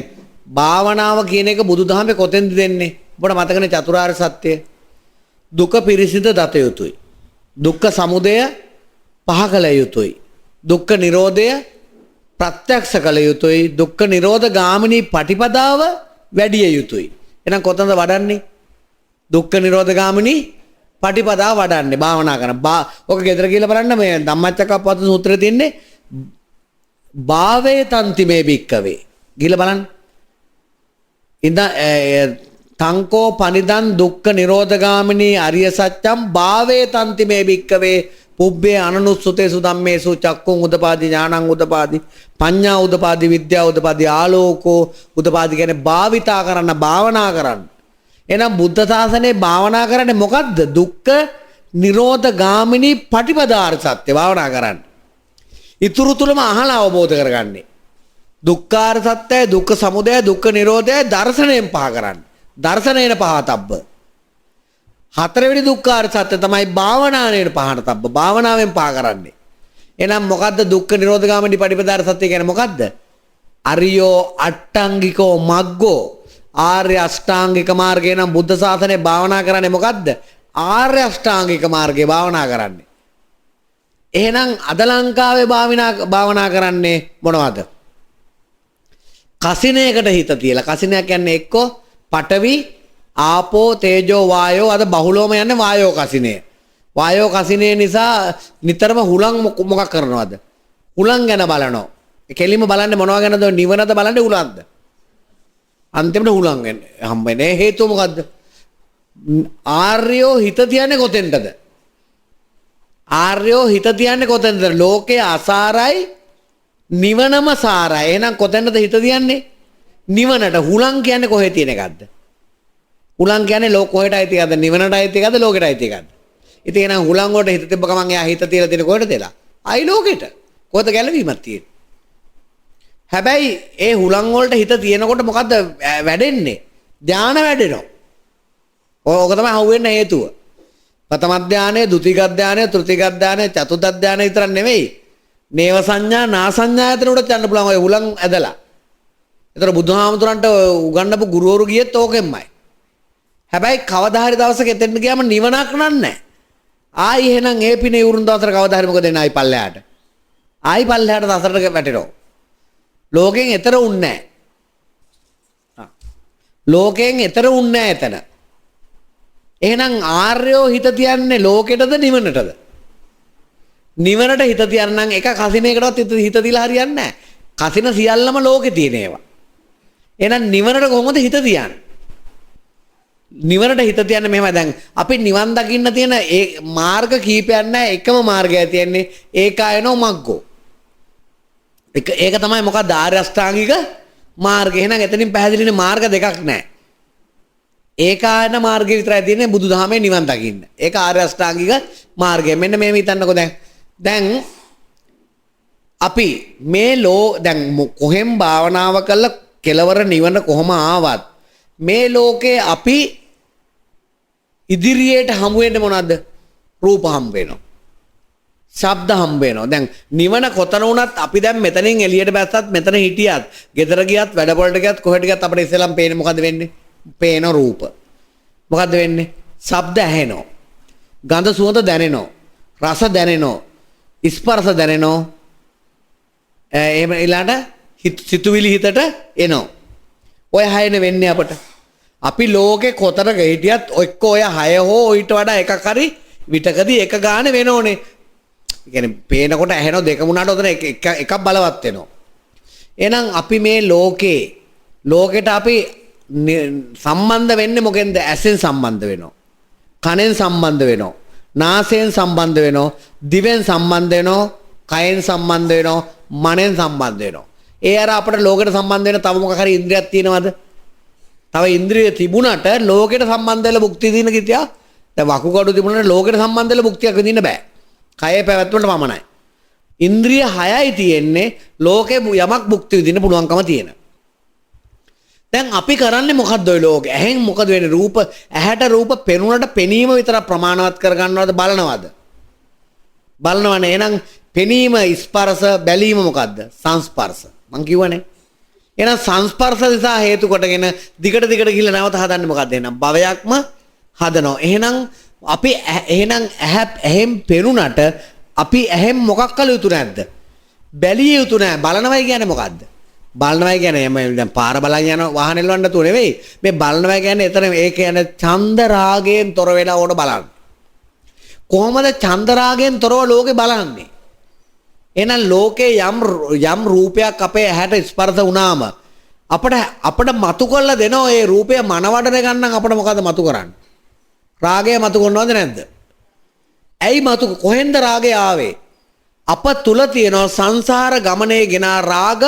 භාවනාව කියන එක බුදුදහමේ කොතෙන්ද දෙන්නේ? ඔබට මතකනේ චතුරාර්ය සත්‍ය. දුක පිරිසිඳ දත යුතුයි. දුක්ඛ සමුදය පහ කළ යුතුයි. දුක්ඛ නිරෝධය ප්‍රත්‍යක්ෂ කළ යුතුයි. දුක්ඛ නිරෝධ ගාමිනී පටිපදාව වැඩි යුතුයි. එහෙනම් කොතනද වඩන්නේ? දුක්ඛ නිරෝධ ගාමිනී පටිපදාව වඩන්නේ භාවනා කරන. ඔක ගෙදර කියලා බලන්න මේ ධම්මචක්කප්පවත්තන සූත්‍රයේ තියෙන්නේ භාවේ තන්ති මේ භික්කවේ. ගිහලා බලන්න. තංකෝ පනිදන් දුක්ඛ නිරෝධ ගාමිනී අරිය සත්‍යම් භාවේ තන්ති මේ භික්කවේ පුබ්බේ අනනුස්සතේසු ධම්මේසු චක්කුං උදපාදි ඥානං උදපාදි පඤ්ඤා උදපාදි විද්‍යා උදපාදි ආලෝකෝ උදපාදි කියන්නේ භාවිතා කරන්න භාවනා කරන්න. එහෙනම් බුද්ධ ශාසනයේ භාවනා කරන්නේ මොකද්ද? දුක්ඛ නිරෝධ ගාමිනී පටිපදාර්ථ සත්‍ය භාවනා කරන්න. ඊතුරු තුලම අහලා අවබෝධ කරගන්නේ. දුක්ඛාර සත්‍යය, දුක්ඛ සමුදය, දුක්ඛ නිරෝධය දර්ශනයෙන් පහ කරන්න. දර්ශනේන පහතබ්බ. හතරවෙනි දුක්ඛාර සත්‍ය තමයි භාවනාවේන පහන තබ්බ. භාවනාවෙන් පහ කරන්නේ. එහෙනම් මොකද්ද දුක්ඛ නිරෝධ ගාමිනී පටිපදාර්ථ සත්‍ය කියන්නේ මොකද්ද? අරියෝ අට්ටංගිකෝ මග්ගෝ ආර්ය අෂ්ටාංගික මාර්ගය නම් බුද්ධ ශාසනයේ භාවනා කරන්නේ මොකද්ද? ආර්ය අෂ්ටාංගික මාර්ගේ භාවනා කරන්නේ. එහෙනම් අද ලංකාවේ භාවනා කරන්නේ මොනවද? කසිනයකට හිත තියලා. කසිනයක් කියන්නේ එක්කෝ පඨවි ආපෝ තේජෝ වායෝ අද බහුලවම යන්නේ වායෝ කසිනය. වායෝ කසිනය නිසා නිතරම හුලං මොකක් කරනවද? හුලං ගැන බලනවා. කෙලින්ම බලන්නේ මොනවා ගැනද? නිවනද බලන්නේ හුලංද? අන්තිමට හුලං හම්බෙන්නේ හේතුව මොකද්ද? ආර්යෝ හිත තියන්නේ කොතෙන්ටද? ආර්යෝ හිත තියන්නේ කොතෙන්ද? ලෝකේ අසාරයි නිවනම සාරයි. එහෙනම් කොතැනද හිත තියන්නේ? නිවනට. හුලං කියන්නේ කොහෙ තියෙන එකක්ද? හුලං කියන්නේ ලෝක කොහෙට අයිති එකක්ද? නිවනට අයිති එකක්ද? ලෝකෙට අයිති එකක්ද? ඉතින් එහෙනම් හුලං වලට හිත තිබ්බ ගමන් එයා හිත තියලා තියෙන කොහෙටද එලා? ආයි ලෝකෙට. කොහෙද ගැලවීමක් තියෙන්නේ? හැබැයි ඒ හුලං වලට හිත තියෙනකොට මොකද්ද වැඩෙන්නේ? ධානය වැඩෙනවා. ඕක තමයි හවුවෙන්න හේතුව. ප්‍රථම ධානය, ද්විතීක ධානය, තෘතීක ධානය, චතුර්ථ ධානය විතරක් නෙවෙයි. නේව සංඥා, නා සංඥා ඇතන උඩට යන්න පුළුවන් ඔය හුලං ඇදලා. ඒතර බුදුහාමුදුරන්ට උගන්වපු ගුරුවරු ගියෙත් ඕකෙන්මයි. හැබැයි කවදා හරි දවසක එතෙන්ට ගියාම නිවනක් නන්නේ. ආයි එහෙනම් ඒ පිනේ උරුන් දවසට කවදා හරි මොකද එන්නේ ආයි පල්ලෙහාට. ආයි පල්ලෙහාට දසරට වැටෙනවා. ලෝකෙන් එතර උන්නේ නැහැ. ලෝකෙන් එතර උන්නේ නැහැ එතන. එහෙනම් ආර්යෝ හිත තියන්නේ ලෝකෙටද නිවනටද? නිවනට හිත තියන්න නම් එක කසිනයකටවත් හිත තියලා හරියන්නේ නැහැ. කසින සියල්ලම ලෝකේ තියෙන ඒවා. එහෙනම් නිවනට කොහොමද හිත තියන්නේ? නිවනට හිත තියන්නේ මෙහෙමයි. දැන් අපි නිවන් දකින්න තියෙන ඒ මාර්ග කීපයක් නැහැ. එකම මාර්ගය තියෙන්නේ ඒකායනෝ මග්ගෝ. ඒක තමයි මොකක්ද? ආර්ය අෂ්ටාංගික මාර්ගය. එහෙනම් එතනින් පැහැදිලිනේ මාර්ග දෙකක් නැහැ. ඒකායන මාර්ගය විතරයි තියෙන්නේ බුදුදහමේ නිවන් දකින්න. ඒක ආර්ය අෂ්ටාංගික මාර්ගය. මෙන්න මේව හිතන්නකෝ දැන් අපි මේ දැන් කොහෙන් භාවනාව කළා කෙලවර නිවන කොහොම ආවත් මේ ලෝකේ අපි ඉදිරියට හමු වෙන්නේ මොනවද? රූප හම්බ වෙනවා. ශබ්ද හම්බ වෙනවා. දැන් නිවන කොතන වුණත් අපි දැන් මෙතනින් එළියට බැස්සත් මෙතන හිටියත්, ගෙදර ගියත්, වැඩ පොළට ගියත් කොහෙට ගියත් අපිට ඉස්සෙල්ලාම පේන්නේ මොකද්ද වෙන්නේ? පේන රූප. මොකද්ද වෙන්නේ? ශබ්ද ඇහෙනවා. ගඳ සුවඳ දැනෙනවා. රස දැනෙනවා. ස්පර්ශ දැනෙනවා. එහෙම ඊළඟට සිතුවිලි හිතට එනවා. ඔය හයනේ වෙන්නේ අපට. අපි ලෝකේ කොතනක හිටියත් එක්ක ඔය හය හෝ ඊට වඩා එකක් හරි විතකදී එක ගානේ වෙනෝනේ. ඒ කියන්නේ පේනකොට ඇහෙන දෙක මුණාට උතන එකක් බලවත් වෙනවා. එහෙනම් අපි මේ ලෝකෙට අපි සම්බන්ධ වෙන්නේ මොකෙන්ද? ඇසෙන් සම්බන්ධ වෙනවා. කනෙන් සම්බන්ධ වෙනවා. නාසයෙන් සම්බන්ධ වෙනවා. දිවෙන් සම්බන්ධ වෙනවා. කයෙන් සම්බන්ධ වෙනවා. මනෙන් සම්බන්ධ වෙනවා. ඒ අර අපිට ලෝකෙට සම්බන්ධ වෙන තව මොකක් හරි ඉන්ද්‍රියක් තියෙනවද? තව ඉන්ද්‍රිය තිබුණාට ලෝකෙට සම්බන්ධ වෙලා භුක්තිය දින කිතියා. දැන් වකුගඩු තිබුණාට ලෝකෙට සම්බන්ධ වෙලා භුක්තියක් විඳින්න බෑ. කයේ පැවැත්මට පමණයි. ඉන්ද්‍රිය 6යි තියෙන්නේ ලෝකේ යමක් භුක්ති විඳින්න පුළුවන්කම තියෙන. දැන් අපි කරන්නේ මොකද්ද ඔය ලෝකේ? ඇහෙන් මොකද වෙන්නේ? රූප ඇහැට රූප පෙනුනට පෙනීම විතර ප්‍රමාණවත් කරගන්නවද බලනවද? බලනවනේ. එහෙනම් පෙනීම ස්පර්ශ බැලීම මොකද්ද? සංස්පර්ශ. මං කියවනේ. එහෙනම් සංස්පර්ශ නිසා හේතු කොටගෙන දිගට ගිහිල්ලා නැවත හදන්නේ මොකද්ද? එහෙනම් භවයක්ම හදනවා. එහෙනම් අපි ඇහෙන් පෙනුනට අපි ඇහෙන් මොකක් කළ යුතු නැද්ද? බැලිය යුතු නෑ. බලනවයි කියන්නේ මොකද්ද? බලනවයි කියන්නේ මම දැන් පාර බලන් යන වාහන එලවන්න තු නෙවෙයි. මේ බලනවයි කියන්නේ එතන ඒ කියන්නේ ඡන්ද රාගයෙන් තොර වෙලා ඕන බලන්න. කොහොමද ඡන්ද රාගයෙන් තොරව ලෝකේ බලන්නේ? එහෙනම් ලෝකේ යම් රූපයක් අපේ ඇහැට ස්පර්ශ වුණාම අපිට මතු කරලා දෙනවා ඒ රූපය මනවඩන ගන්න අපිට මොකද මතු කරන්නේ? රාගය මතු කරනවද නැද්ද? ඇයි මතු කොහෙන්ද රාගය ආවේ? අප තුල තියෙනවා සංසාර ගමනේ ගෙන රාග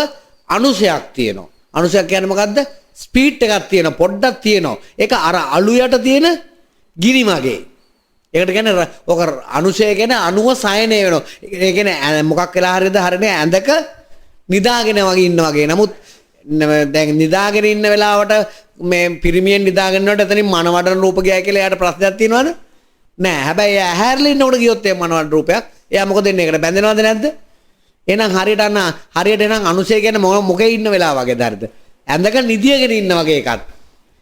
අනුසයක් තියෙනවා. අනුසයක් කියන්නේ මොකද්ද? ස්පීඩ් එකක් තියෙනවා, පොඩ්ඩක් තියෙනවා. ඒක අර අලු යට තියෙන ගිනි මගේ. ඒකට කියන්නේ ඔක අනුසය කියන්නේ අණුව සයනය වෙනවා. ඒ කියන්නේ මොකක් වෙලා හරියද හරිනේ ඇඳක නිදාගෙන වගේ ඉන්න වගේ. නමුත් දැන් නිදාගෙන ඉන්න වෙලාවට මේ පිරිමියෙන් නිදාගෙන ඉන්නකොට එතනින් මනවඩන රූප ගියා කියලා එයාට ප්‍රශ්නයක් තියෙනවද? නෑ. හැබැයි එයා ඇහැරලා ඉන්නකොට ගියොත් ඒ මනවඩන රූපයක් එයා මොකද වෙන්නේ? ඒකට බැඳෙනවද නැද්ද? එහෙනම් හරියට එනම් අනුසය කියන්නේ මොකේ ඉන්න වෙලාව වගේද හරිද? ඇඳක නිදියගෙන ඉන්න වගේ එකක්.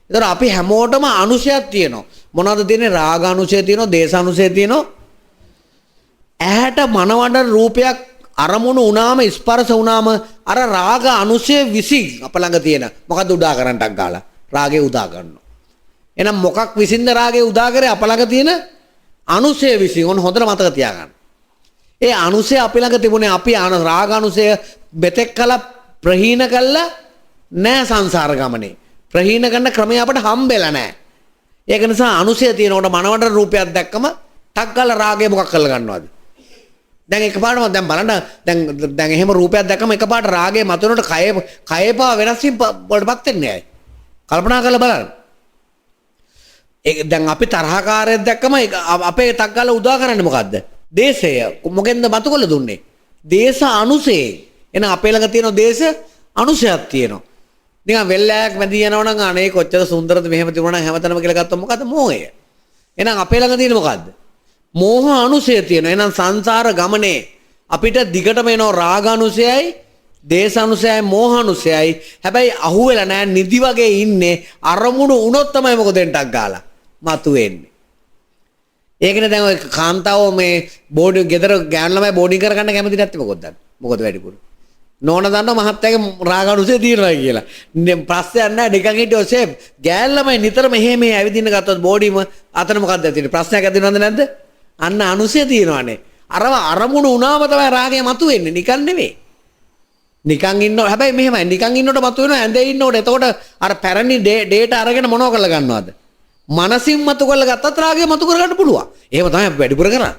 ඒතර අපි හැමෝටම අනුසයක් තියෙනවා. මොනවද තියෙන්නේ? රාග අනුසය තියෙනවා, දේශ අනුසය තියෙනවා. ඇහැට මනවඩන රූපයක් අරමුණු වුණාම ස්පර්ශ වුණාම අර රාග අනුසය විසින් අප ළඟ තියෙන මොකද්ද උදා කරන්නටක් ගාලා රාගේ උදා කරනවා. එහෙනම් මොකක් විසින්ද රාගේ උදා කරේ? අප ළඟ තියෙන අනුසය විසින්. ඔන්න හොඳට මතක තියාගන්න. ඒ අනුසය අපි ළඟ තිබුණේ අපි රාග අනුසය බෙතෙක් කල ප්‍රහීන කළා නෑ සංසාර ගමනේ. ප්‍රහීන කරන ක්‍රමය අපට හම්බෙලා නෑ. ඒක නිසා අනුසය තියෙනකොට මනවඩන රූපයක් දැක්කම ටක් ගාලා රාගය මොකක් කරලා ගන්නවද? දැන් එකපාරටම දැන් බලන්න දැන් එහෙම රූපයක් දැක්කම එකපාරට රාගය මතුනට කයපා වෙනස් වීම වලටපත් වෙන්නේ නැහැ. කල්පනා කරලා බලන්න. දැන් අපි තරහකාරයෙක් දැක්කම අපේ ටක් ගාලා උදා කරන්නේ මොකද්ද? දේශය. මොකෙන්ද මතු කරලා දුන්නේ? දේශ අනුසය. එහෙනම් අපේ ළඟ තියෙන දේශ අනුසයක් තියෙනවා. නිකන් වෙල්ලෑයක් මැදි යනවා නම් අනේ කොච්චර සුන්දරද මෙහෙම තිබුණා නම් හැමතැනම කියලා ගත්තොත් මොකද්ද? මෝහය. එහෙනම් අපේ ළඟ තියෙන මොකද්ද? මෝහ අනුසය තියෙනවා. එහෙනම් සංසාර ගමනේ අපිට දිගටම එනවා රාග අනුසයයි, දේශ අනුසයයි, මෝහ අනුසයයි. හැබැයි අහුවෙලා නැහැ නිදි වගේ ඉන්නේ අරමුණු වුණොත් තමයි මොකද දෙන්නක් ගාලා මතුවෙන්නේ. ඒකනේ දැන් ඔය කාන්තාව මේ බෝඩි ගෙදර ගෑනු ළමයි බෝඩින් කරගන්න කැමති නැත්තේ මොකද දන්නේ? මොකද වැඩිපුර. නෝන දන්නවා මහත්තයාගේ රාග අනුසය තියෙනවා කියලා. ප්‍රශ්නයක් නැහැ නිකන් හිටියෝ සේප්. ගෑනු ළමයි නිතරම එහෙම ඇවිදින්න ගත්තොත් බෝඩිම අතන මොකක්ද තියෙන්නේ? ප්‍රශ්නයක් ඇති වෙනවද නැද්ද? අන්න අනුසය තියෙනවානේ. අරව අරමුණු වුණාම තමයි රාගය මතුවෙන්නේ. නිකන් නෙවෙයි. නිකන් ඉන්නව හැබැයි මෙහෙමයි. නිකන් ඉන්නකොට මතුවෙනවා ඇඳේ ඉන්නකොට. එතකොට අර පැරණි ඩේටා අරගෙන මොනව කරලා ගන්නවද? මනසින් මතු කරලා ගත්තත් රාගය මතු කරගන්න පුළුවන්. එහෙම තමයි වැඩිපුර කරන්නේ.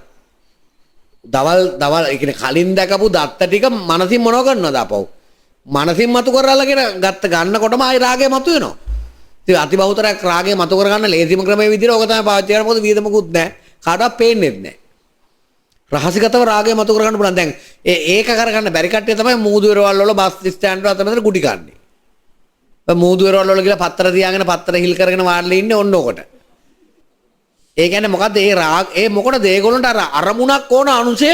දවල් ඒ කියන්නේ කලින් දැකපු දත්ත ටික මනසින් මොනව කරනවද අපව? මනසින් මතු කරලාගෙන ගන්නකොටම ආයි රාගය මතු වෙනවා. ඉතින් අතිබහුතරයක් රාගය මතු කරගන්න ලේසිම ක්‍රමයේ විදිහට ඕක තමයි පාවිච්චි කරන්නේ. මොකද වියදමකුත් නැහැ. කාටවත් පේන්නේත් නැහැ. රහසිගතව රාගය මතු කරගන්න පුළුවන්. දැන් ඒක කරගන්න බැරි කට්ටිය තමයි මූදු වෙරවල් වල බස් ස්ටෑන්ඩ් වල අතර කුටි කන්නේ. ඔය මූදු වෙරවල් වල ගිහලා පත්‍ර තියාගෙන පත්‍ර හිල් කරගෙන වාඩිලා ඉන්නේ ඔන්න ඔකට. ඒ කියන්නේ මොකද්ද ඒ රාග ඒ මොකටද ඒගොල්ලන්ට අර අරමුණක් ඕන අනුසය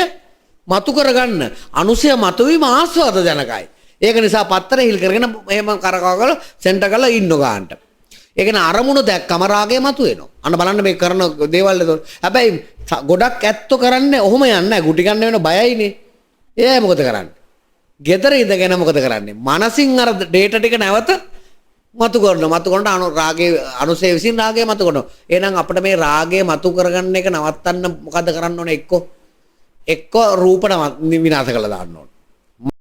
මතු කරගන්න. අනුසය මතුවීම ආස්වාද ජනකයි. ඒක නිසා පත්‍ර හිල් කරගෙන එහෙම කරකවල සෙන්ටර් කරලා ඉන්න ගන්නට. ඒ කියන්නේ අරමුණ දැක්කම රාගය මතුවෙනවා. අන්න බලන්න මේ කරන දේවල් ඒක. හැබැයි ගොඩක් ඇත්තෝ කරන්නේ ඔහොම යන්නේ නැහැ. ගුටි ගන්න වෙන බයයිනේ. එයා මොකද කරන්නේ? ගෙදර ඉඳගෙන මොකද කරන්නේ? මනසින් අර ඩේටා ටික නැවත මතු කරන රාගයේ අනුසය විසින් රාගය මතු කරනවා. එහෙනම් අපිට මේ රාගය මතු කරගන්න එක නවත්තන්න මොකද කරන්න ඕනේ? එක්ක රූප විනාශ කරලා දාන්න ඕනේ.